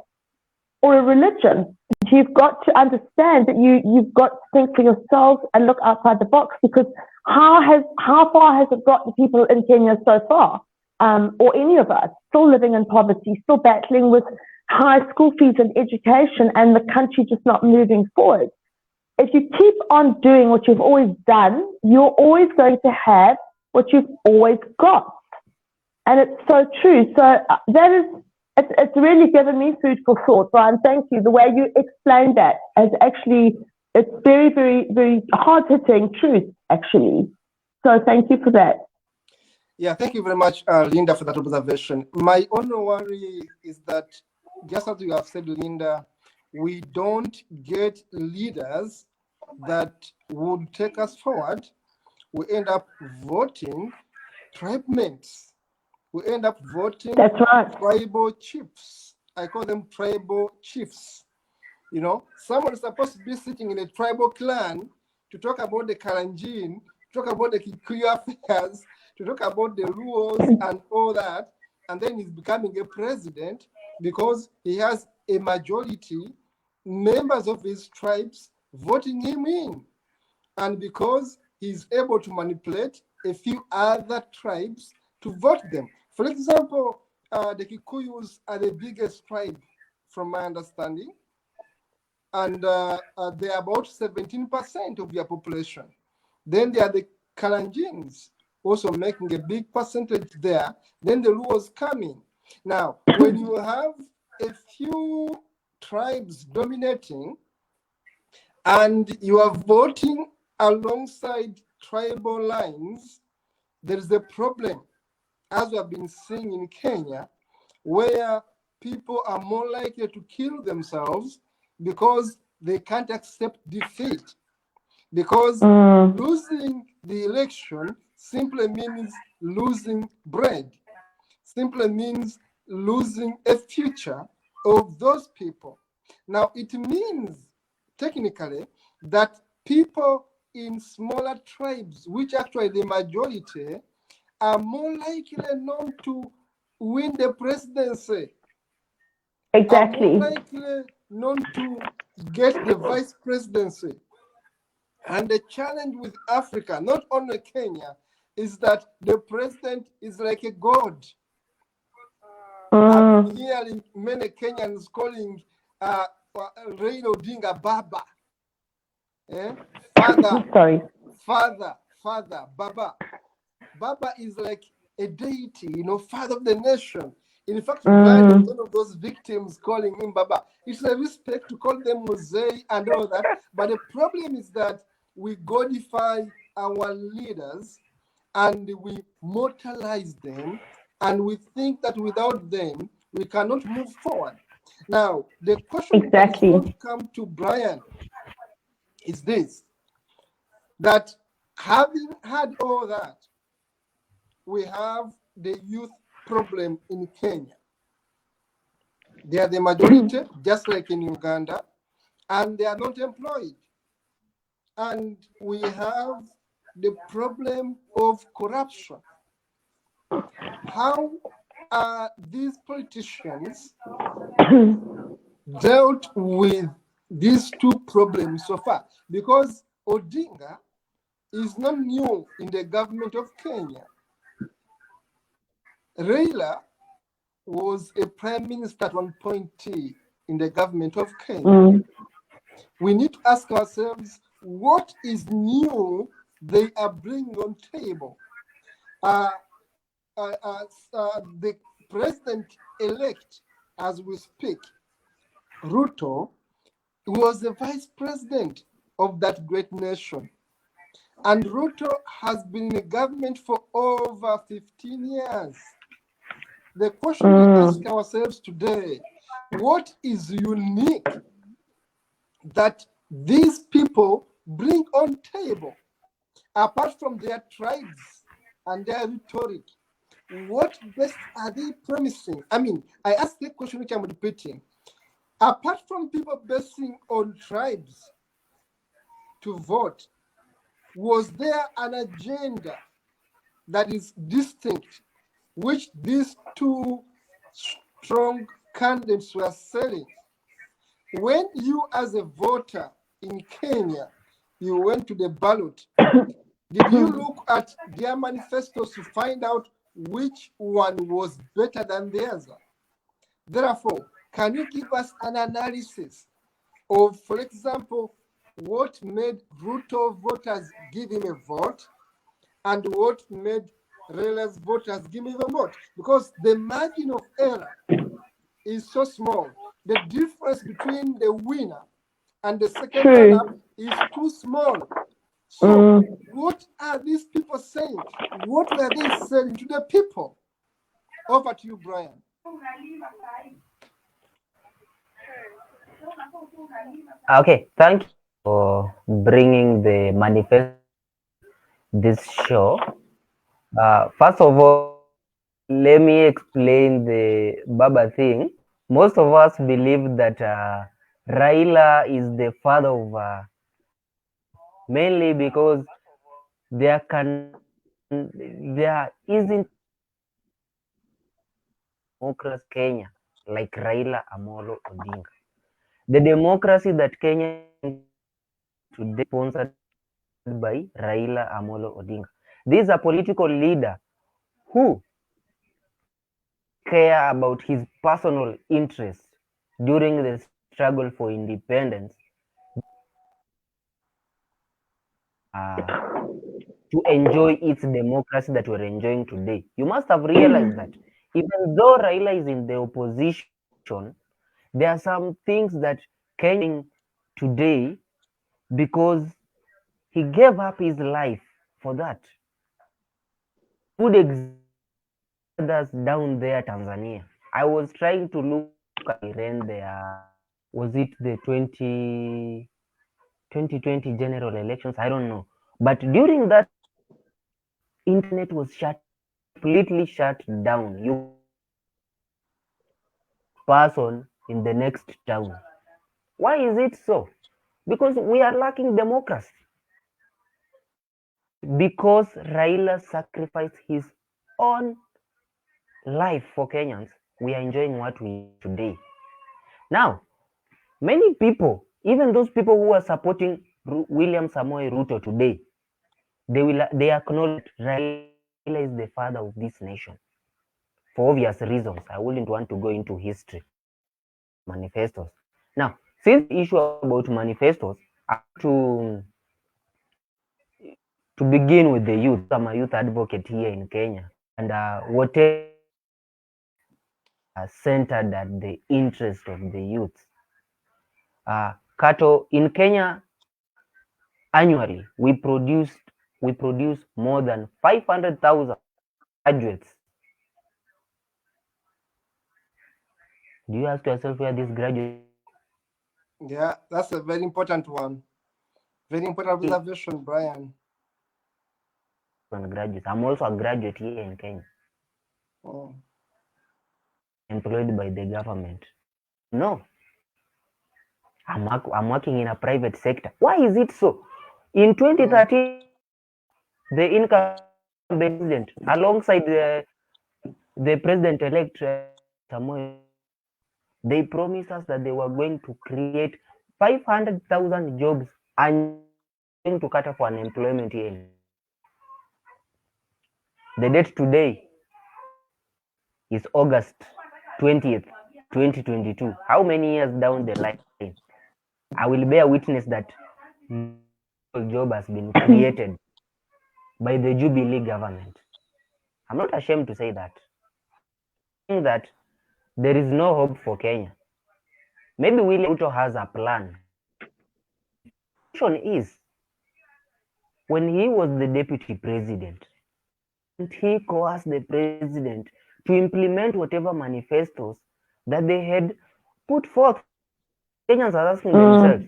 or a religion. You've got to understand that you've got to think for yourselves and look outside the box, because how far has it got the people in Kenya so far? Or any of us still living in poverty, still battling with high school fees and education, and the country just not moving forward. If you keep on doing what you've always done, you're always going to have what you've always got. And it's so true. So it's really given me food for thought, Brian. Thank you. The way you explained that is actually, it's very, very, very hard-hitting truth, actually. So thank you for that.
Yeah, thank you very much, Linda, for that observation. My only worry is that, just as you have said, Linda, we don't get leaders that would take us forward. We end up voting tribe mates. We end up voting
That's right.
tribal chiefs. I call them tribal chiefs. You know, someone is supposed to be sitting in a tribal clan to talk about the Kalenjin, to talk about the Kikuyu affairs, to talk about the rules and all that, and then he's becoming a president because he has a majority members of his tribes voting him in, and because he's able to manipulate a few other tribes to vote them. For example, the Kikuyus are the biggest tribe from my understanding, and they're about 17% of their population. Then there are the Kalenjins, also making a big percentage there. Then the Luos come in. Now, when you have a few tribes dominating and you are voting alongside tribal lines, there is a problem, as we have been seeing in Kenya, where people are more likely to kill themselves because they can't accept defeat. Because losing the election simply means losing bread, simply means losing a future of those people. Now, it means technically that people in smaller tribes, which actually the majority, are more likely not to win the presidency.
Exactly.
Are more likely not to get the vice presidency. And the challenge with Africa, not only Kenya, is that the president is like a god. I've been hearing many Kenyans calling Raila Odinga Baba. Father, Baba. Baba is like a deity, father of the nation. In fact, Brian is one of those victims calling him Baba. It's a respect to call them Mosei and all that. But the problem is that we godify our leaders and we mortalize them, and we think that without them, we cannot move forward. Now, the question that is going to come to Brian is this, that having had all that, we have the youth problem in Kenya. They are the majority, just like in Uganda, and they are not employed. And we have the problem of corruption. How are these politicians dealt with these two problems so far? Because Odinga is not new in the government of Kenya. Raila was a prime minister at one point in the government of Kenya. We need to ask ourselves, what is new they are bringing on table? The president-elect, as we speak, Ruto, was the vice president of that great nation. And Ruto has been in the government for over 15 years. The question we ask ourselves today, what is unique that these people bring on table, apart from their tribes and their rhetoric? What best are they promising? I mean, I asked the question which I'm repeating. Apart from people basing on tribes to vote, was there an agenda that is distinct, which these two strong candidates were selling? When you, as a voter in Kenya, you went to the ballot, did you look at their manifestos to find out which one was better than the other? Therefore, can you give us an analysis of, for example, what made Ruto voters give him a vote and what made Raila's voters give him a vote? Because the margin of error is so small. The difference between the winner and the second runner is too small. So what are these people saying? What were they saying to the people? Over to you, Brian.
Okay, thank you for bringing the manifesto this show. First of all, let me explain the Baba thing. Most of us believe that Raila is the father of mainly because there isn't democracy Kenya like Raila Amolo Odinga. The democracy that Kenya today sponsored by Raila Amolo Odinga. This is a political leader who care about his personal interests during the struggle for independence to enjoy its democracy that we're enjoying today. You must have realized that even though Raila is in the opposition, there are some things that Kenya today because he gave up his life for that. Good examples down there, Tanzania. I was trying to look at there. Was it the 2020 general elections? I don't know. But during that, internet was completely shut down. You person in the next town. Why is it so? Because we are lacking democracy. Because Raila sacrificed his own life for Kenyans, we are enjoying what we today. Now, many people, even those people who are supporting William Samoei Ruto today, they acknowledge Raila is the father of this nation. For obvious reasons, I wouldn't want to go into history. Manifestos. Now, since the issue about manifestos, I want to begin with the youth. I'm a youth advocate here in Kenya, and whatever centered at the interest of the youth. Kato, in Kenya, annually we produce more than 500,000 graduates. Do you ask yourself where these graduates?
Yeah, that's a very important one. Very important observation, Brian.
Graduates. I'm also a graduate here in Kenya.
Oh.
Employed by the government. No. I'm working in a private sector. Why is it so? In 2013, the income president, alongside the president-elect Samuel, they promised us that they were going to create 500,000 jobs and going to cut off unemployment here. The date today is August 20th, 2022. How many years down the line? I will bear witness that no job has been created by the Jubilee government. I'm not ashamed to say that. I think that there is no hope for Kenya. Maybe William Ruto has a plan. The question is, when he was the deputy president, he coerced the president to implement whatever manifestos that they had put forth. Kenyans are asking themselves,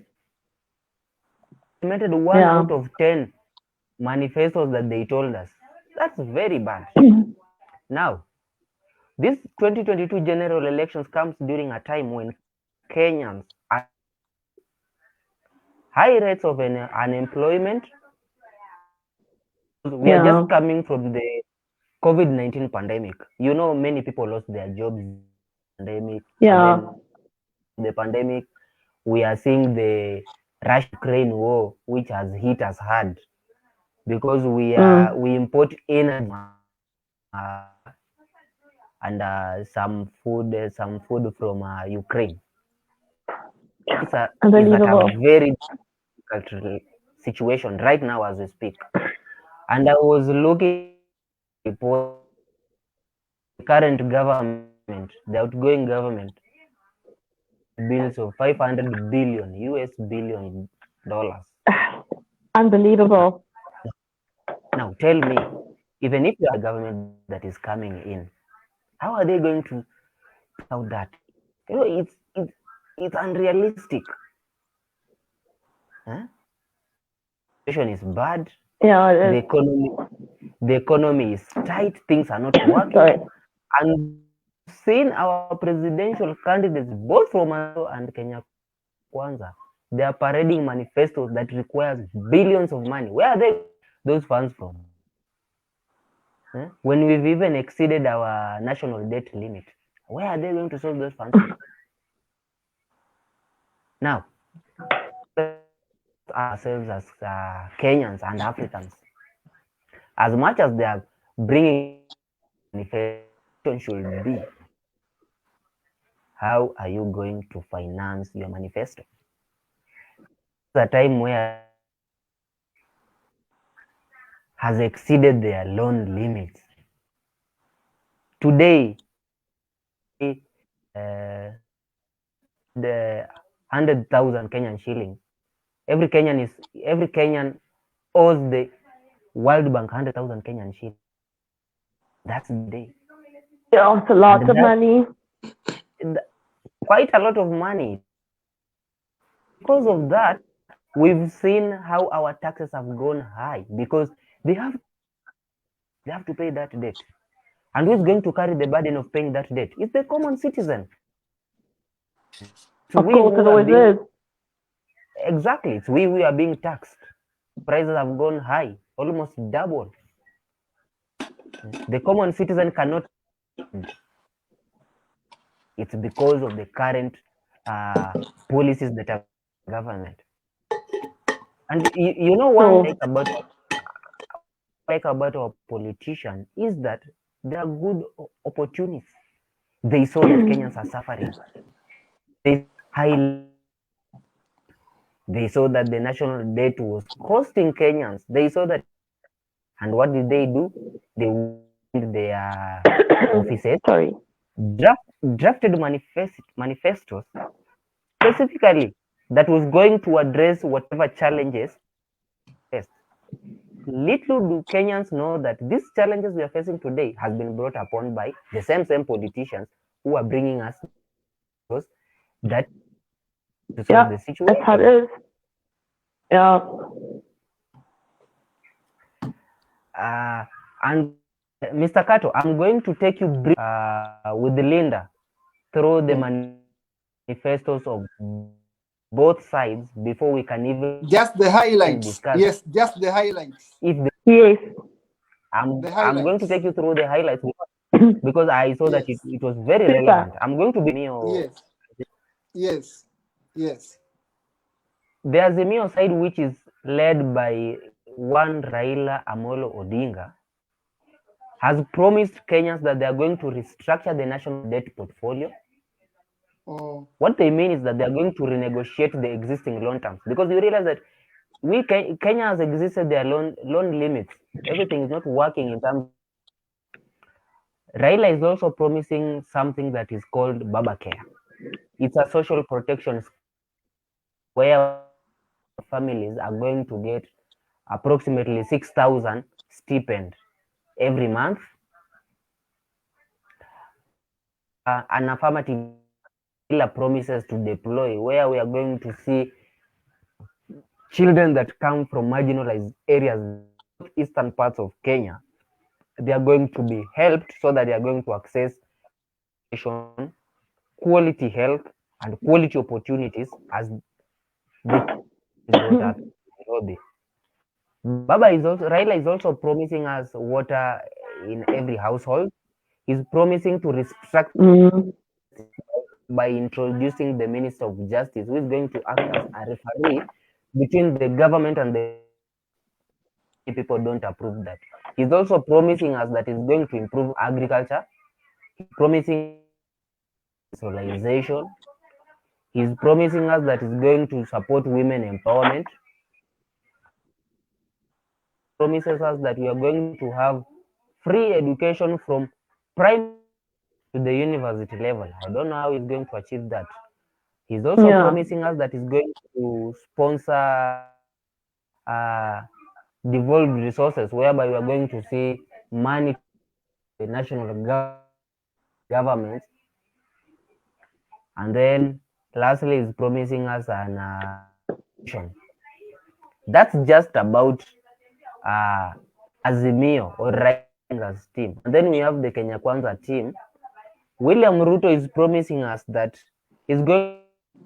implemented 1 out of 10 manifestos that they told us. That's very bad. Now, this 2022 general elections comes during a time when Kenyans are high rates of unemployment. We are just coming from the COVID-19 pandemic. You know, many people lost their jobs in the pandemic.
Yeah.
And then the pandemic, we are seeing the Russia-Ukraine war, which has hit us hard because we import energy and some food from Ukraine. It's at a very difficult situation right now as we speak. And I was looking at the current government, the outgoing government, bills of 500 billion US billion dollars.
Unbelievable.
Now tell me, even if you are a government that is coming in, how are they going to out that? You know, it's unrealistic. Huh? The situation is bad.
Yeah, it
is. The economy is tight. Things are not working.
Sorry.
And seeing our presidential candidates, both from Azimio and Kenya Kwanza, they are parading manifestos that requires billions of money. Where are those funds from? Huh? When we've even exceeded our national debt limit, where are they going to solve those funds? Now, ourselves as Kenyans and Africans, as much as they are bringing manifestation should be, how are you going to finance your manifesto? It's a time where has exceeded their loan limits. Today, the 100,000 Kenyan shillings. Every Kenyan owes the World Bank 100,000 Kenyan shillings. That's the day.
Yeah, it's a lot of money.
Quite a lot of money. Because of that, we've seen how our taxes have gone high because they have to pay that debt. And who's going to carry the burden of paying that debt? It's the common citizen.
Of course, it always is.
Exactly. It's we are being taxed. Prices have gone high, almost double. The common citizen cannot. It's because of the current policies that are government. And you know one thing like about our politicians is that there are good opportunities. They saw that Kenyans are suffering. They high. They saw that the national debt was costing Kenyans. They saw that, and what did they do? They went their offices,
Sorry.
drafted manifestos specifically that was going to address whatever challenges faced. Little do Kenyans know that these challenges we are facing today has been brought upon by the same politicians who are bringing us those that to solve the situation.
That's how it is. Yeah.
And Mr. Kato, I'm going to take you brief, with Linda through the manifestos of both sides before we can even
just the highlights
discuss.
Yes, just the highlights.
Yes.
I'm going to take you through the highlights because I saw that it was very relevant. I'm going to be
yes.
There's a Mio side which is led by one Raila Amolo Odinga has promised Kenyans that they are going to restructure the national debt portfolio. What they mean is that they are going to renegotiate the existing loan terms, because you realize that Kenya has existed their loan limits. Everything is not working in terms. Raila is also promising something that is called Baba Care. It's a social protection where families are going to get approximately 6,000 stipend every month. An affirmative promises to deploy, where we are going to see children that come from marginalized areas, eastern parts of Kenya, they are going to be helped so that they are going to access quality health and quality opportunities as they brought up in Nairobi. Raila is also promising us water in every household. He's promising to restrict by introducing the Minister of Justice, who is going to act as a referee between the government and the people don't approve that. He's also promising us that he's going to improve agriculture. He's promising socialization. He's promising us that he's going to support women empowerment. Promises us that we are going to have free education from primary to the university level. I don't know how he's going to achieve that. He's also promising us that he's going to sponsor devolved resources, whereby we are going to see money to the national government. And then lastly, he's promising us an that's just about Azimio or Raila's team. And then we have the Kenya Kwanza team. William Ruto is promising us that he's going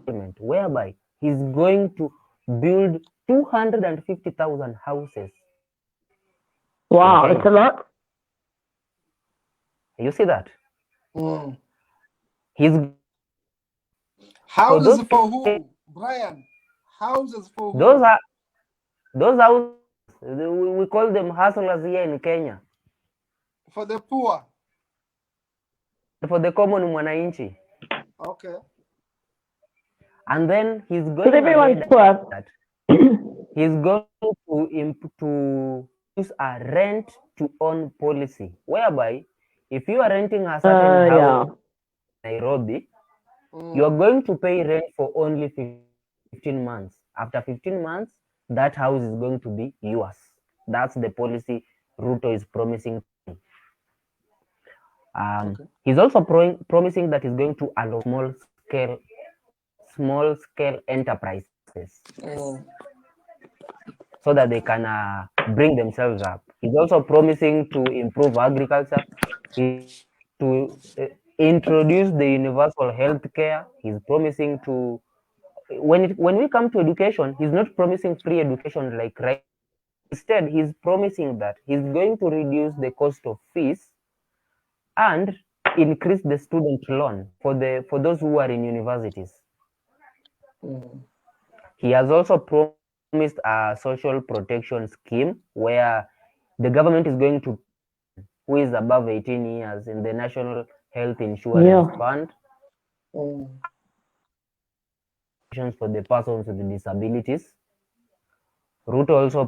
to, whereby he's going to build 250,000 houses.
Wow, it's a lot.
You see that?
He's houses for who, Brian? Houses for who?
Those houses, we call them hustlers here in Kenya.
For the poor.
For the common mwananchi.
Okay.
And then he's going
because everyone's poor.
He's going to use a rent to own policy, whereby if you are renting a certain house in Nairobi, you are going to pay rent for only 15 months. After 15 months, that house is going to be yours. That's the policy Ruto is promising. He's also promising that he's going to allow small scale enterprises so that they can bring themselves up. He's also promising to improve agriculture, to introduce the universal health care. He's promising to, when we come to education, he's not promising free education like right. Instead, he's promising that he's going to reduce the cost of fees and increase the student loan for those who are in universities. He has also promised a social protection scheme where the government is going to who is above 18 years in the National Health Insurance Fund for the persons with disabilities. Ruto also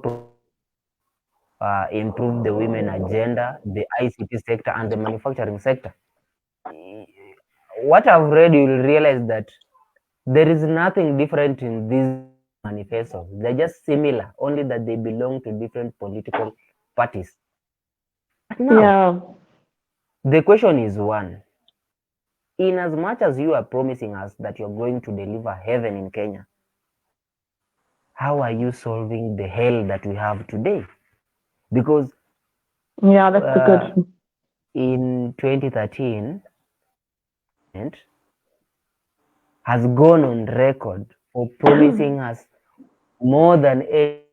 improve the women agenda, the ICT sector, and the manufacturing sector. What I've read, you will realize that there is nothing different in these manifestos. They're just similar, only that they belong to different political parties. Now, the question is one. In as much as you are promising us that you're going to deliver heaven in Kenya, how are you solving the hell that we have today? Because
that's good.
In 2013, has gone on record for promising us more than 8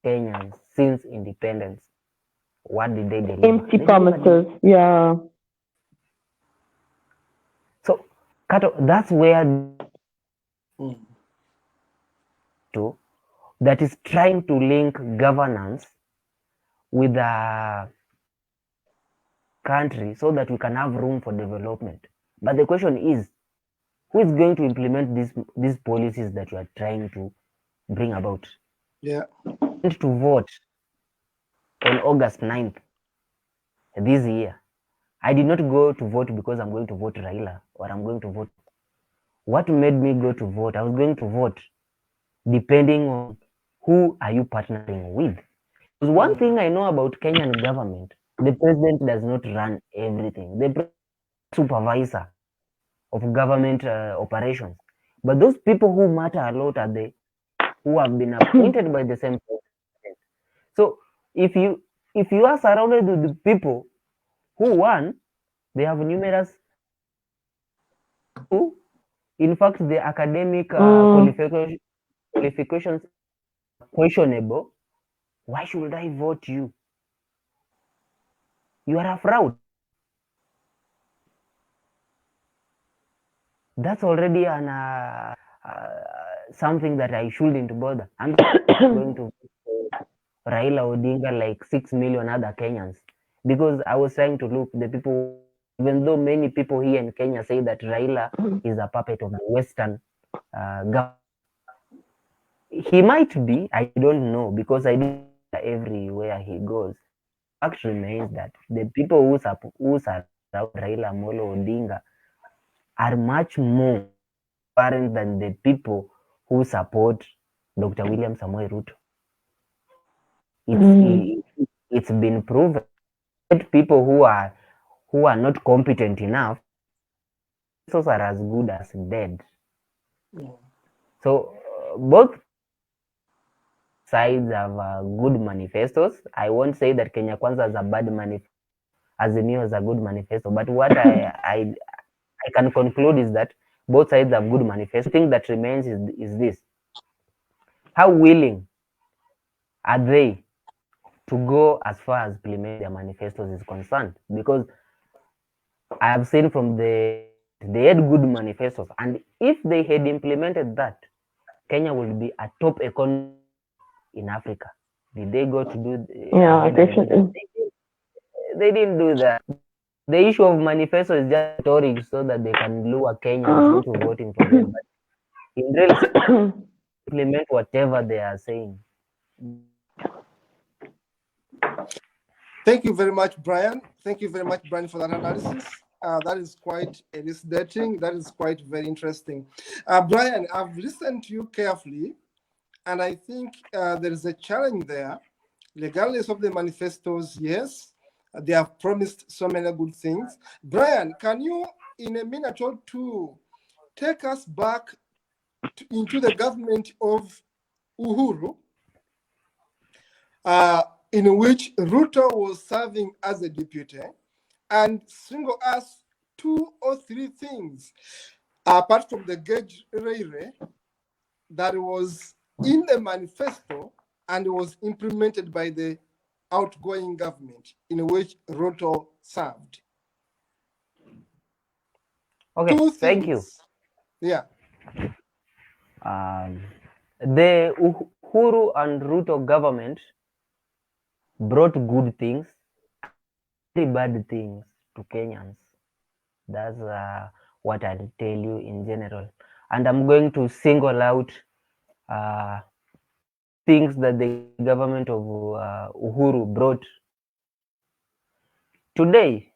Kenyans since independence. What did they deliver?
Empty promises, yeah.
So, Kato, that's where that is trying to link governance with the country so that we can have room for development. But the question is, who is going to implement these policies that you are trying to bring about?
Yeah.
To vote on August 9th this year. I did not go to vote because I'm going to vote Raila or I'm going to vote. What made me go to vote? I was going to vote depending on who are you partnering with. Because one thing I know about Kenyan government, the president does not run everything. The supervisor of government operations. But those people who matter a lot are the who have been appointed by the same president. So if you are surrounded with the people who won, they have numerous who, in fact, the academic qualifications questionable. Why should I vote you? You are a fraud. That's already an something that I shouldn't bother. I'm going to Raila Odinga like 6 million other Kenyans because I was trying to look the people. Even though many people here in Kenya say that Raila is a puppet of the Western government, he might be. I don't know because I don't know everywhere he goes. Fact remains that the people who surround Raila Amolo Odinga are much more apparent than the people who support Dr. William Samoei Ruto. It's been proven that people who are not competent enough, those are as good as dead. So both sides have good manifestos. I won't say that Kenya Kwanza is a bad manifesto, Azimio is a good manifesto, but what I can conclude is that both sides have good manifesto. The thing that remains is this: how willing are they to go as far as implement their manifestos is concerned? Because I have seen from they had good manifestos, and if they had implemented that, Kenya would be a top economy in Africa. Did they go to do?
Definitely.
They didn't do that. The issue of manifesto is just rhetoric so that they can lure Kenyans into voting for them. But in reality, implement whatever they are saying.
Thank you very much, Brian. Thank you very much, Brian, for that analysis. That is quite elucidating. That is quite very interesting. Brian, I've listened to you carefully, and I think there is a challenge there. Regardless of the manifestos, yes, they have promised so many good things. Brian, can you, in a minute or two, take us back into the government of Uhuru, in which Ruto was serving as a deputy, and single us 2 or 3 things, apart from the gauge railway, that was in the manifesto and was implemented by the outgoing government in which Ruto served.
Okay, thank you.
Yeah.
The Uhuru and Ruto government brought good things, very bad things to Kenyans. That's what I'll tell you in general. And I'm going to single out things that the government of Uhuru brought. Today,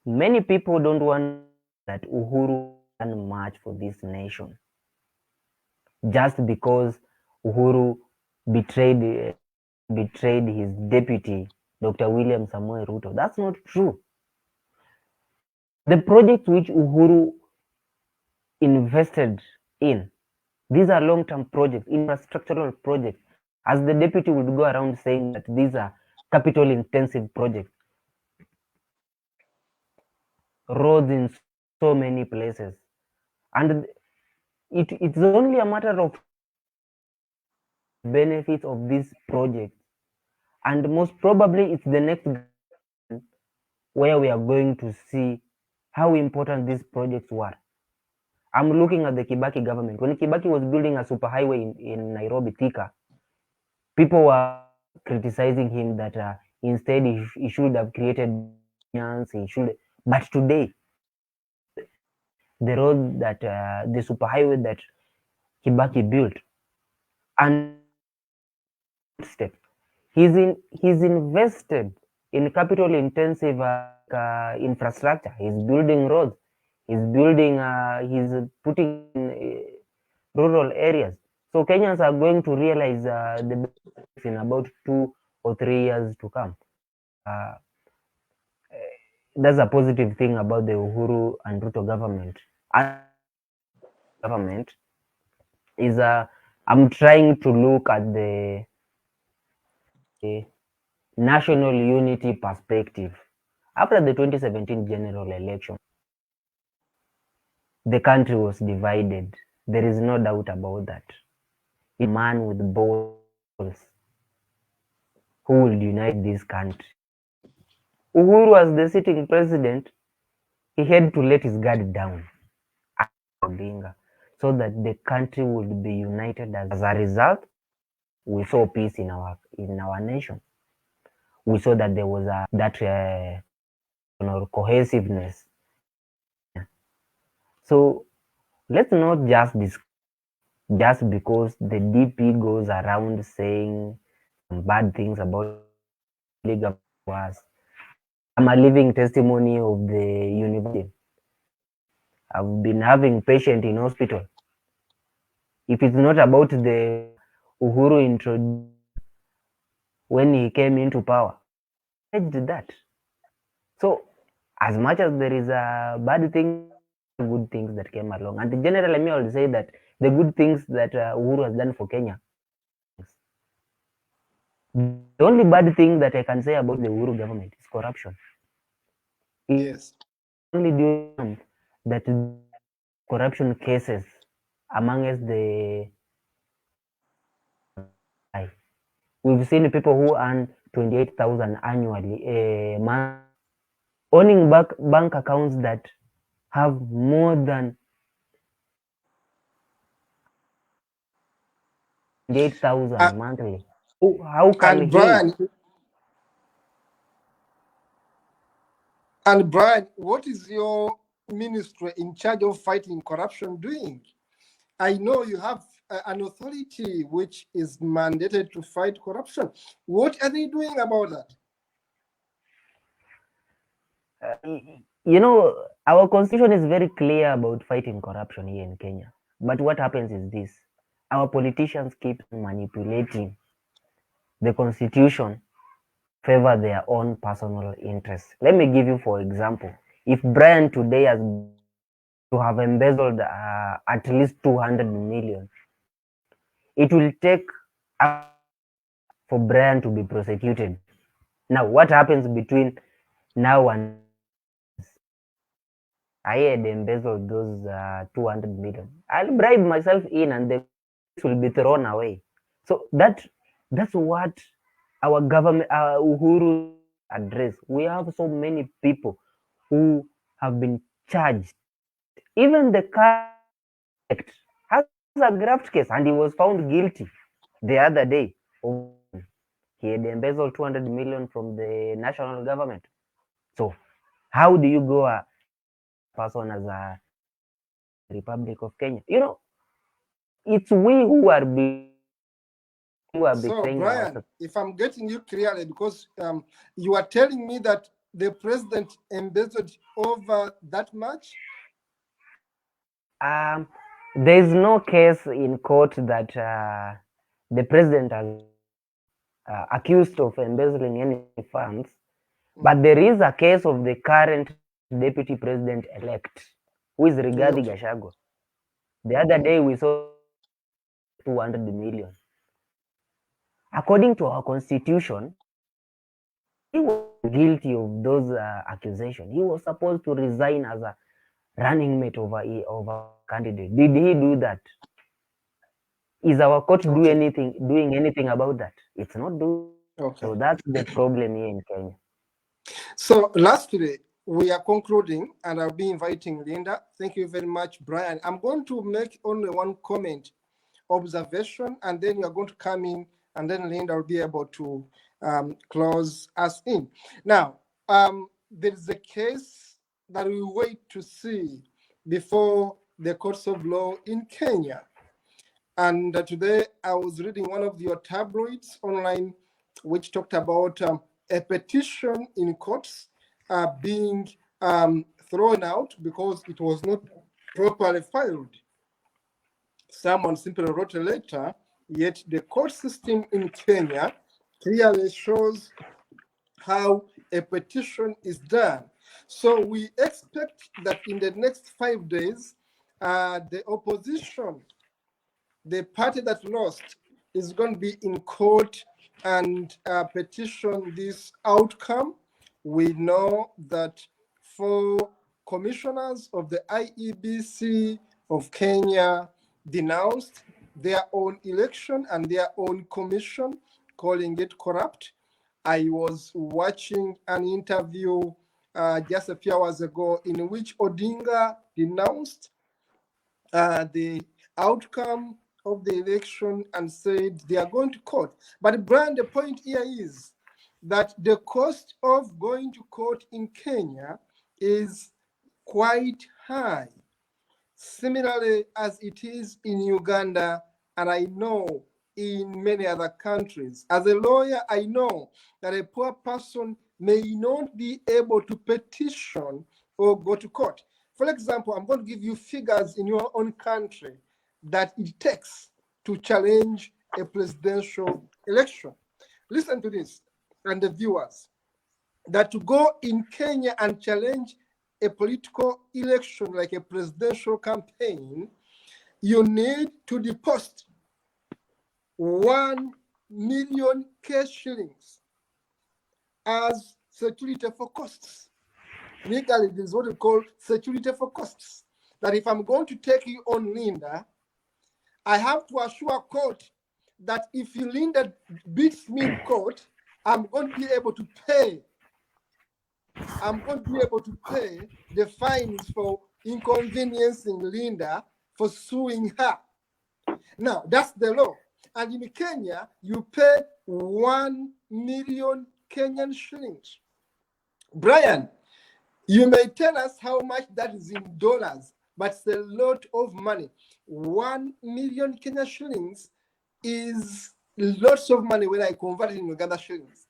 many people don't want that Uhuru done much for this nation just because Uhuru betrayed his deputy, Dr. William Samoei Ruto. That's not true. The projects which Uhuru invested in, these are long-term projects, infrastructural projects, as the deputy would go around saying that these are capital-intensive projects. Roads in so many places. And it's only a matter of benefits of this project. And most probably it's the next where we are going to see how important these projects were. I'm looking at the Kibaki government. When Kibaki was building a superhighway in Nairobi, Thika, people were criticizing him that instead he should have created but today the road that the superhighway that Kibaki built and step he's invested in capital intensive infrastructure. He's building roads, he's building he's putting in rural areas. So Kenyans are going to realize the benefits in about 2 or 3 years to come. That's a positive thing about the Uhuru and Ruto government. And government is I'm trying to look at the national unity perspective. After the 2017 general election, the country was divided. There is no doubt about that. A man with balls who will unite this country. Uhuru, as the sitting president, he had to let his guard down so that the country would be united. As a result, we saw peace in our nation. We saw that there was that cohesiveness. So let's not just because the DP goes around saying bad things about legal was. I'm a living testimony of the university. I've been having patients in hospital. If it's not about the Uhuru introduced when he came into power, I did that. So as much as there is a bad thing, good things that came along, and generally, I will say that the good things that Uhuru has done for Kenya. The only bad thing that I can say about the Uhuru government is corruption.
Yes.
Only doing that corruption cases amongst the we've seen people who earn 28,000 annually a month owning bank accounts that have more than 28,000 monthly. How can
and Brian, what is your ministry in charge of fighting corruption doing? I know you have an authority which is mandated to fight corruption. What are they doing about that?
Our constitution is very clear about fighting corruption here in Kenya. But what happens is this. Our politicians keep manipulating the constitution favor their own personal interests. Let me give you, for example, if Brian today has to have embezzled at least 200 million, it will take for Brian to be prosecuted. Now, what happens between now and I had embezzled those 200 million? I'll bribe myself in and the will be thrown away. So that's what our government, Uhuru address. We have so many people who have been charged. Even the has a graft case and he was found guilty the other day. He had embezzled 200 million from the national government. So how do you go a person as a Republic of Kenya? You know, it's we who are
So,
betraying
Brian,
ourselves.
if I'm getting you clearly, because you are telling me that the president embezzled over that much?
There is no case in court that the president has accused of embezzling any funds, but there is a case of the current deputy president-elect, who is Rigathi Gachagua. The other day we saw 200 million. According to our constitution, he was guilty of those accusations. He was supposed to resign as a running mate of a candidate. Did he do that? Is our court doing anything about that? It's not doing. So that's the problem here in Kenya.
So lastly, we are concluding, and I'll be inviting Linda. Thank you very much, Brian. I'm going to make only one comment, observation, and then you're going to come in, and then Linda will be able to close us in. Now, there is a case that we wait to see before the courts of law in Kenya. And today I was reading one of your tabloids online, which talked about a petition in courts being thrown out because it was not properly filed. Someone simply wrote a letter, yet the court system in Kenya clearly shows how a petition is done. So we expect that in the next 5 days, the opposition, the party that lost, is going to be in court and petition this outcome. We know that 4 commissioners of the IEBC of Kenya denounced their own election and their own commission, calling it corrupt. I was watching an interview just a few hours ago in which Odinga denounced the outcome of the election and said they are going to court. But Brian, the point here is that the cost of going to court in Kenya is quite high, similarly as it is in Uganda, and I know in many other countries. As a lawyer, I know that a poor person may not be able to petition or go to court. For example, I'm going to give you figures in your own country that it takes to challenge a presidential election. Listen to this, and the viewers, that to go in Kenya and challenge a political election like a presidential campaign, you need to deposit 1 million cash shillings as security for costs. Legally, this is what we call security for costs. That if I'm going to take you on, Linda, I have to assure court that if Linda beats me in court, I'm going to be able to pay. I'm going to be able to pay the fines for inconveniencing Linda for suing her. Now, that's the law. And in Kenya, you pay 1 million Kenyan shillings. Brian, you may tell us how much that is in dollars, but it's a lot of money. 1 million Kenyan shillings is lots of money when I convert it in Uganda shillings.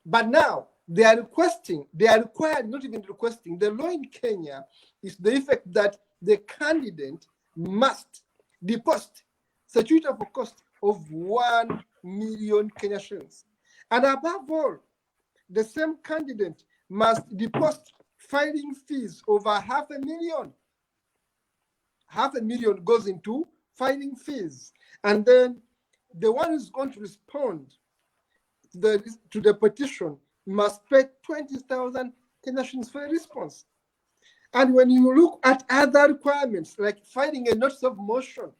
But now, they are required, not even requesting. The law in Kenya is the effect that the candidate must deposit security for cost of 1 million Kenyan shillings. And above all, the same candidate must deposit filing fees over $500,000. $500,000 goes into filing fees. And then the one who's going to respond to the petition must pay 20,000 Kenyan shillings for a response. And when you look at other requirements, like filing a notice of motion,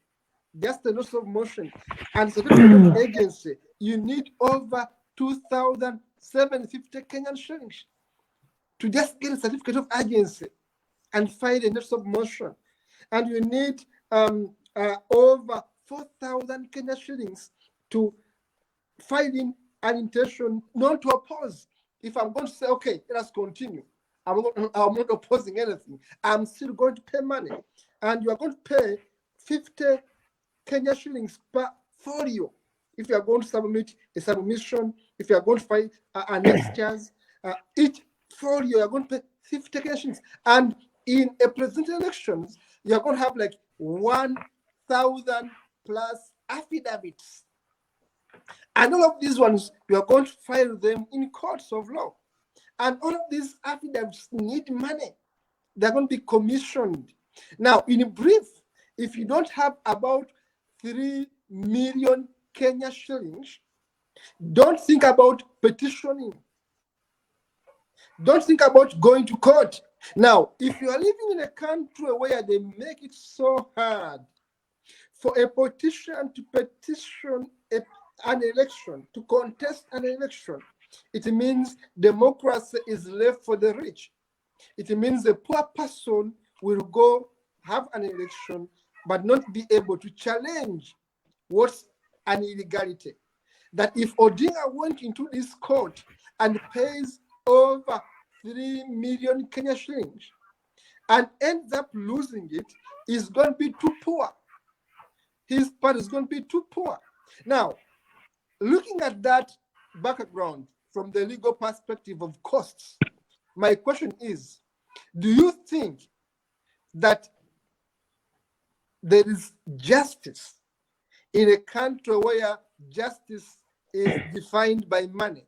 just a notice of motion, and certificate of agency, you need over 2,750 Kenyan shillings to just get a certificate of agency and file a notice of motion. And you need over 4,000 Kenyan shillings to file in an intention not to oppose. If I'm going to say, okay, let us continue, I'm not opposing anything. I'm still going to pay money. And you are going to pay 50 Kenya shillings per folio. If you are going to submit a submission, if you are going to find an exchange, each folio you are going to pay 50 Kenya shillings. And in a presidential elections, you are going to have like 1,000 plus affidavits. And all of these ones, you are going to file them in courts of law. And all of these affidavits need money. They're going to be commissioned. Now, in brief, if you don't have about 3 million Kenya shillings, don't think about petitioning. Don't think about going to court. Now, if you are living in a country where they make it so hard for a politician to petition an election, to contest an election, it means democracy is left for the rich. It means the poor person will go have an election but not be able to challenge what's an illegality. That if Odinga went into this court and pays over 3 million Kenya shillings and ends up losing it, is going to be too poor. His part is going to be too poor. Now, looking at that background from the legal perspective of costs, my question is, do you think that there is justice in a country where justice is defined by money?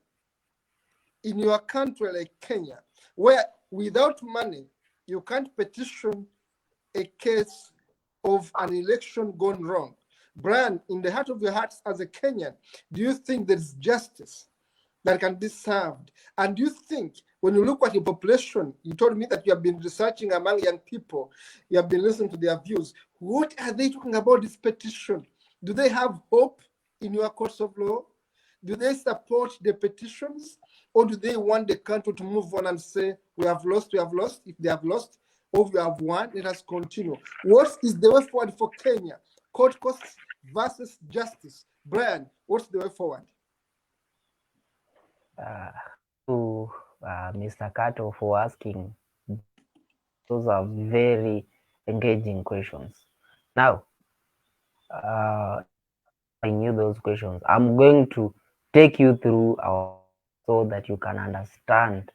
In your country like Kenya, where without money, you can't petition a case of an election gone wrong. Brian, in the heart of your hearts as a Kenyan, do you think there's justice that can be served? And do you think, when you look at your population, you told me that you have been researching among young people, you have been listening to their views. What are they talking about this petition? Do they have hope in your courts of law? Do they support the petitions? Or do they want the country to move on and say, we have lost, we have lost? If they have lost, or we have won, let us continue. What is the way forward for Kenya? Court costs versus justice. Brian, what's the way forward?
To Mr. Kato for asking. Those are very engaging questions. Now, I knew those questions. I'm going to take you through so that you can understand,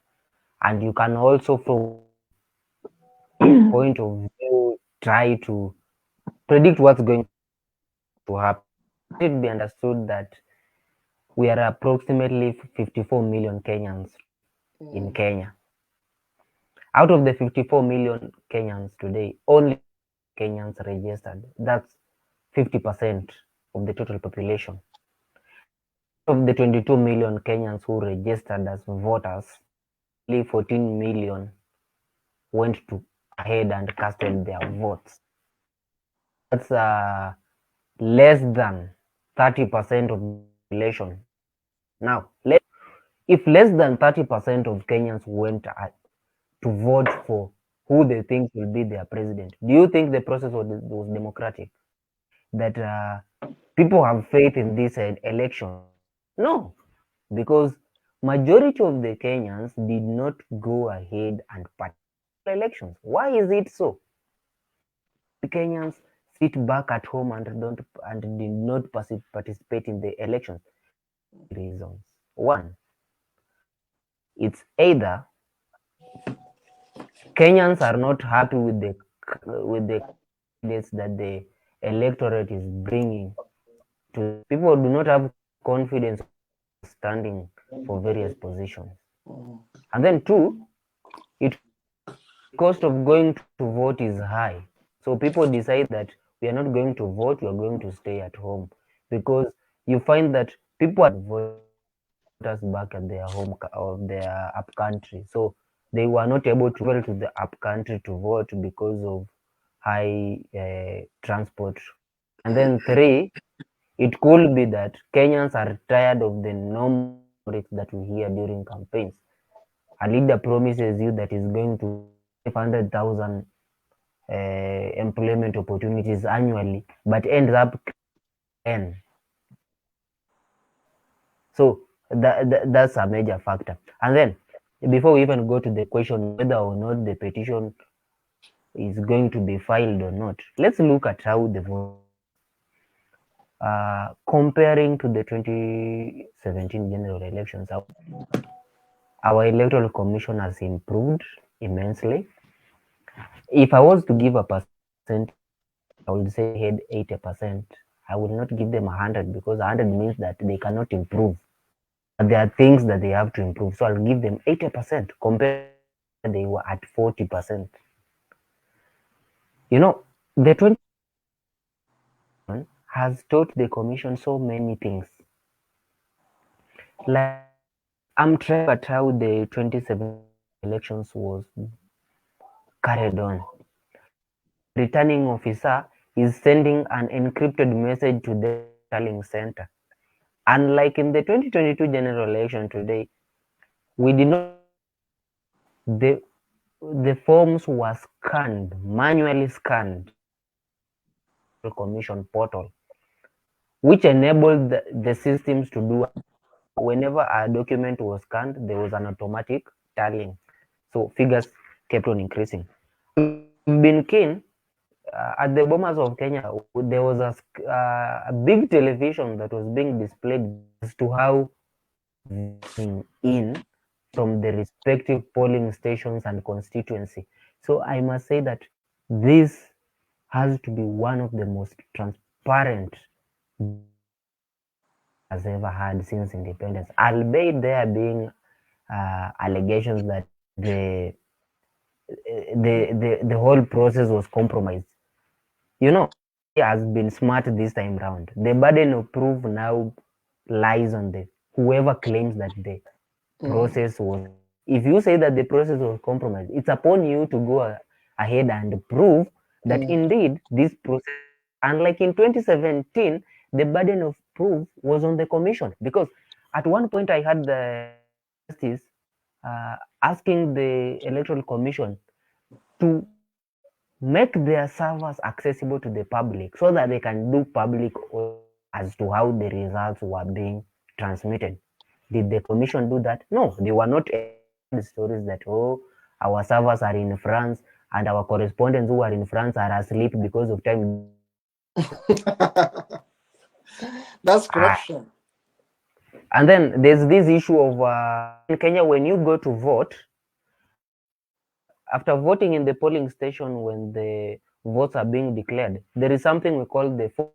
and you can also, from point of view, try to predict what's going to happen. It should be understood that we are approximately 54 million Kenyans in Kenya. Out of the 54 million Kenyans today, only Kenyans registered. That's 50% of the total population. Of the 22 million Kenyans who registered as voters, only 14 million went ahead and casted their votes. That's less than 30% of the population. Now, if less than 30% of Kenyans went to vote for who they think will be their president, do you think the process was democratic? That people have faith in this election? No, because majority of the Kenyans did not go ahead and participate in elections. Why is it so? The Kenyans sit back at home and did not participate in the elections. Reasons. One, it's either Kenyans are not happy with the candidates that the electorate is bringing. People do not have confidence standing for various positions. And then two, the cost of going to vote is high. So people decide that we are not going to vote, we are going to stay at home, because you find that people are voters back at their home or their up country. So they were not able to travel to the up country to vote because of high transport. And then three, it could be that Kenyans are tired of the normal rhetoric that we hear during campaigns. A leader promises you that is going to 500,000 employment opportunities annually, but ends up 10. So That's a major factor. And then, before we even go to the question whether or not the petition is going to be filed or not, let's look at how the vote, comparing to the 2017 general elections. Our electoral commission has improved immensely. If I was to give a percent, I would say had 80%. I will not give them 100 because 100 means that they cannot improve. But there are things that they have to improve. So I'll give them 80% compared to they were at 40%. You know, the 20 has taught the commission so many things. Like I'm trying at how the 2017 elections was carried on. Returning officer is sending an encrypted message to the tallying center. Unlike in the 2022 general election today, we did not the forms were scanned, manually scanned, commission portal, which enabled the systems to do whenever a document was scanned, there was an automatic tallying. So figures kept on increasing. Been keen at the Bomas of Kenya, there was a big television that was being displayed as to how in from the respective polling stations and constituency. So I must say that this has to be one of the most transparent has ever had since independence, albeit there being allegations that the whole process was compromised. You know, he has been smart this time round. The burden of proof now lies on the whoever claims that the process was. If you say that the process was compromised, it's upon you to go ahead and prove that indeed this process, unlike in 2017, the burden of proof was on the commission. Because at one point I had the justice asking the electoral commission to make their servers accessible to the public so that they can do public as to how the results were being transmitted. Did the commission do that? No, they were not the stories that, oh, our servers are in France and our correspondents who are in France are asleep because of time.
That's corruption.
And then there's this issue of in Kenya, when you go to vote, after voting in the polling station, when the votes are being declared, there is something we call the form.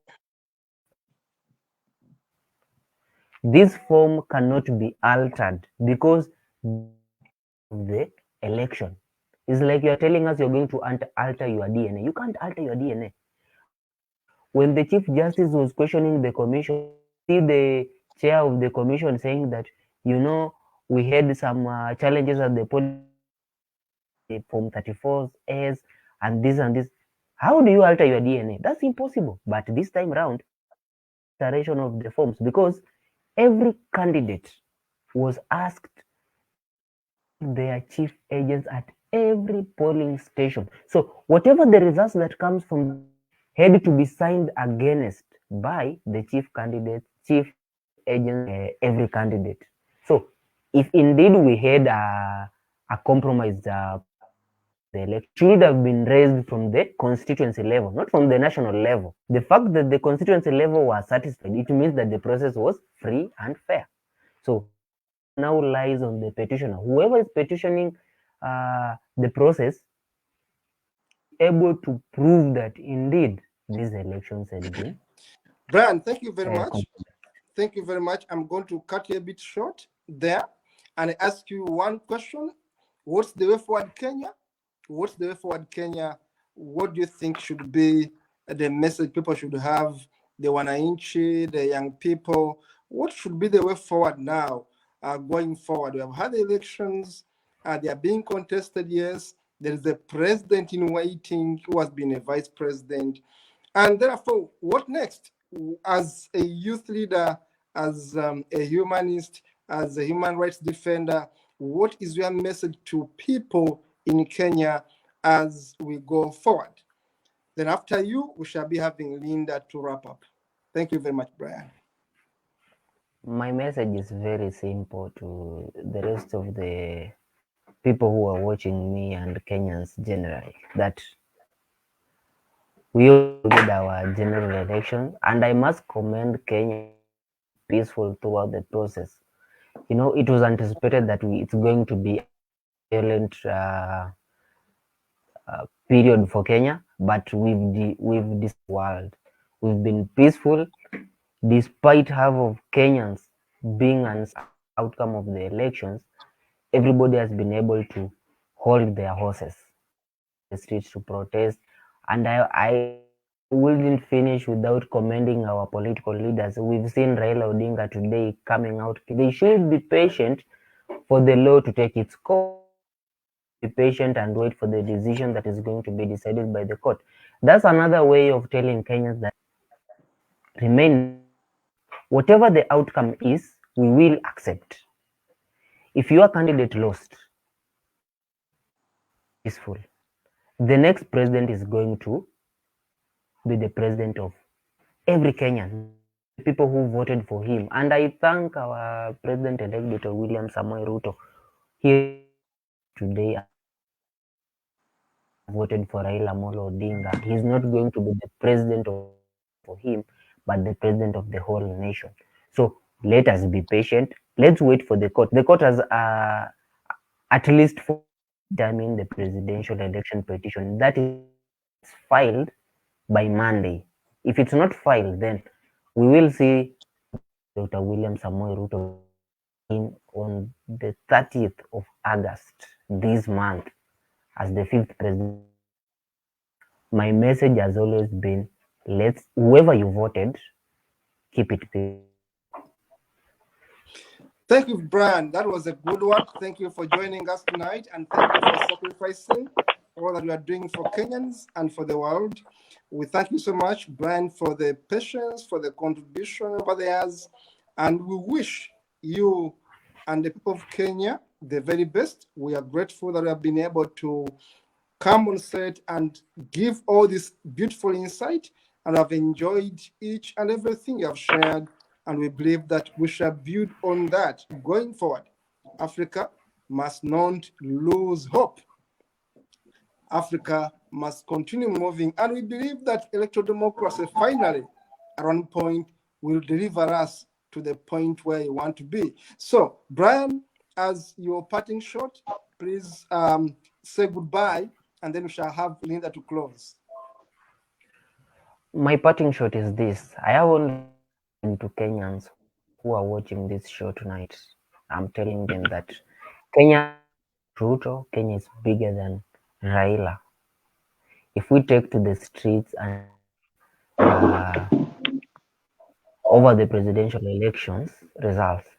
This form cannot be altered because the election. It's like you're telling us you're going to alter your DNA. You can't alter your DNA. When the Chief Justice was questioning the commission, see the chair of the commission saying that, you know, we had some challenges at the Form 34s and this and this. How do you alter your DNA? That's impossible. But this time around, alteration of the forms, because every candidate was asked their chief agents at every polling station. So whatever the results that comes from had to be signed against by the chief candidate, chief agent, every candidate. So if indeed we had a compromise, the election should have been raised from the constituency level, not from the national level. The fact that the constituency level was satisfied, it means that the process was free and fair. So now lies on the petitioner. Whoever is petitioning the process able to prove that indeed these elections had been.
Brian, thank you very much. Thank you very much. I'm going to cut you a bit short there and ask you one question. What's the way forward, Kenya? What's the way forward, Kenya? What do you think should be the message people should have? The Wananchi, the young people. What should be the way forward now, going forward? We have had elections. They are being contested, yes. There is a president in waiting who has been a vice president. And therefore, what next? As a youth leader, as a humanist, as a human rights defender, what is your message to people in Kenya as we go forward? Then after you, we shall be having Linda to wrap up. Thank you very much, Brian.
My message is very simple to the rest of the people who are watching me and Kenyans generally, that we all did our general election, and I must commend Kenya peaceful throughout the process. You know, it was anticipated that it's going to be a violent period for Kenya, but we've this world, we've been peaceful despite half of Kenyans being an outcome of the elections. Everybody has been able to hold their horses the streets to protest, and I wouldn't finish without commending our political leaders. We've seen Raila Odinga today coming out. They should be patient for the law to take its course. Be patient and wait for the decision that is going to be decided by the court. That's another way of telling Kenyans that remain, whatever the outcome is, we will accept. If your candidate lost, peaceful, the next president is going to be the president of every Kenyan, people who voted for him. And I thank our president-elect, Dr. William Samoei Ruto. He today voted for Raila Amolo Odinga. He's not going to be the president for him, but the president of the whole nation. So let us be patient. Let's wait for the court. The court has at least determined the presidential election petition that is filed by Monday. If it's not filed, then we will see Dr. William Samoei Ruto on the 30th of August this month as the 5th president. My message has always been, let's, whoever you voted, keep it peaceful.
Thank you, Brian. That was a good one. Thank you for joining us tonight, and thank you for sacrificing all that you are doing for Kenyans and for the world. We thank you so much, Brian, for the patience, for the contribution over the years, and we wish you and the people of Kenya the very best. We are grateful that we have been able to come on set and give all this beautiful insight, and I've enjoyed each and everything you have shared, and we believe that we shall build on that going forward. Africa must not lose hope. Africa must continue moving, and we believe that electoral democracy finally, at one point, will deliver us to the point where you want to be. So, Brian, as your parting shot, please say goodbye, and then we shall have Linda to close.
My parting shot is this. I have only to Kenyans who are watching this show tonight. I'm telling them that Kenya, Ruto, Kenya is bigger than Raila. If we take to the streets and over the presidential elections results,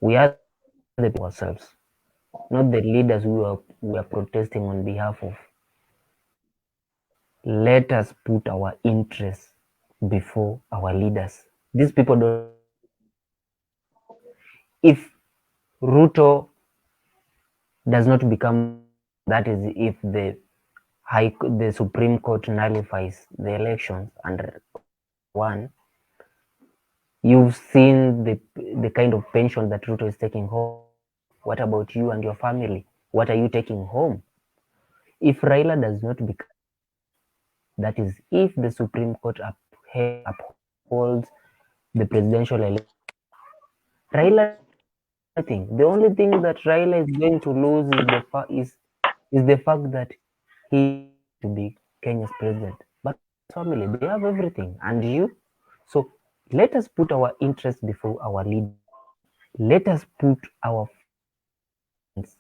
we are the ourselves, not the leaders we are protesting on behalf of. Let us put our interests before our leaders. These people don't. If Ruto does not become, that is, if the Supreme Court nullifies the elections under one, you've seen the kind of pension that Ruto is taking home. What about you and your family? What are you taking home? If Raila does not become, that is, if the Supreme Court upholds the presidential election, Raila, the only thing that Raila is going to lose is the fact that he to be Kenya's president. But family, they have everything, and you. So let us put our interests before our leaders. Let us put our friends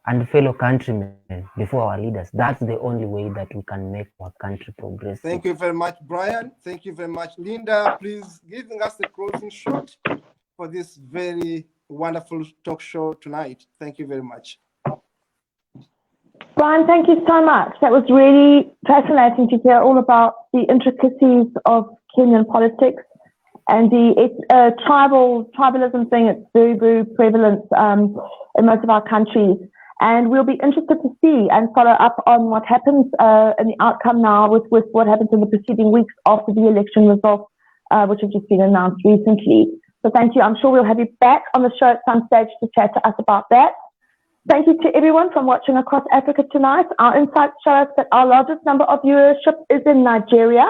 and fellow countrymen before our leaders. That's the only way that we can make our country progress.
Thank you very much, Brian. Thank you very much, Linda. Please giving us the closing shot for this very wonderful talk show tonight. Thank you very much.
Brian, thank you so much. That was really fascinating to hear all about the intricacies of Kenyan politics and the tribalism thing. It's very, very prevalent in most of our countries. And we'll be interested to see and follow up on what happens in the outcome now with what happens in the preceding weeks after the election results which have just been announced recently. So thank you. I'm sure we'll have you back on the show at some stage to chat to us about that. Thank you to everyone from watching across Africa tonight. Our insights show us that our largest number of viewership is in Nigeria,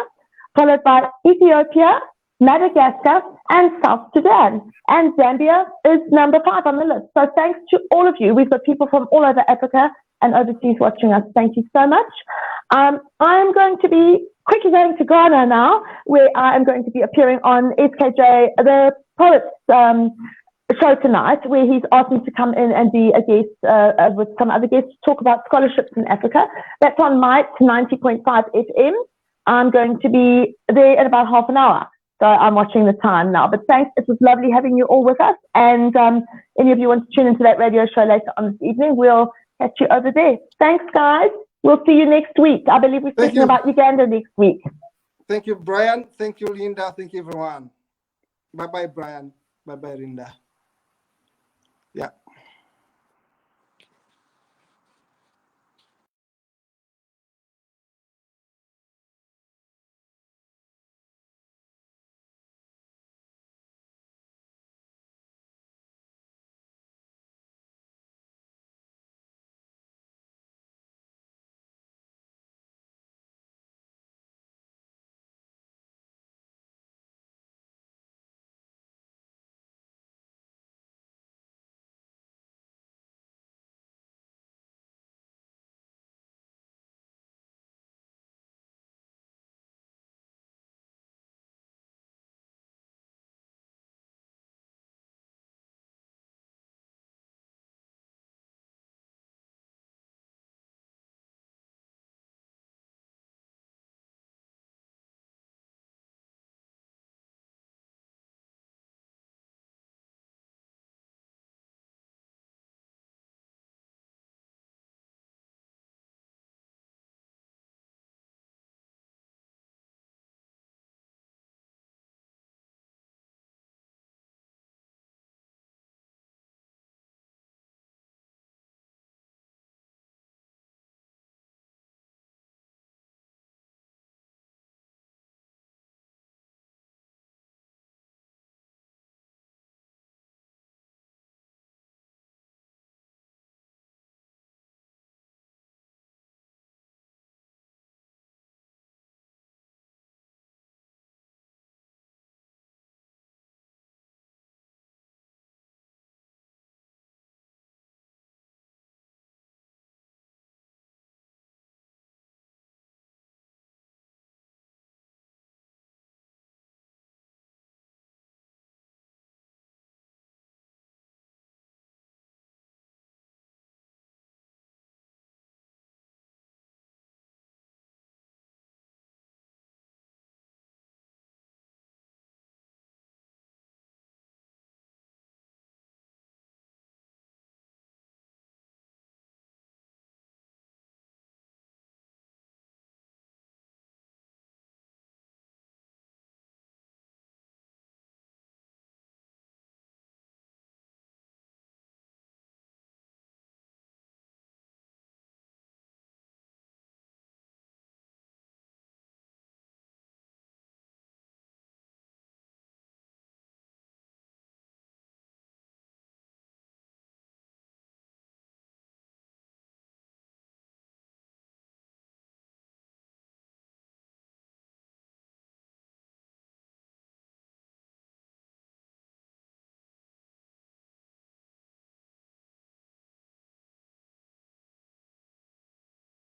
followed by Ethiopia, Madagascar, and South Sudan. And Zambia is number 5 on the list. So thanks to all of you. We've got people from all over Africa and overseas watching us. Thank you so much. I'm going to be quickly going to Ghana now, where I am going to be appearing on SKJ, the Poets show tonight, where he's asked me to come in and be a guest with some other guests to talk about scholarships in Africa. That's on Might 90.5 FM. I'm going to be there in about half an hour. So I'm watching the time now. But thanks. It was lovely having you all with us. And any of you want to tune into that radio show later on this evening, we'll catch you over there. Thanks, guys. We'll see you next week. I believe we're speaking about Uganda next week.
Thank you, Brian. Thank you, Linda. Thank you, everyone. Bye-bye, Brian. Bye-bye, Linda.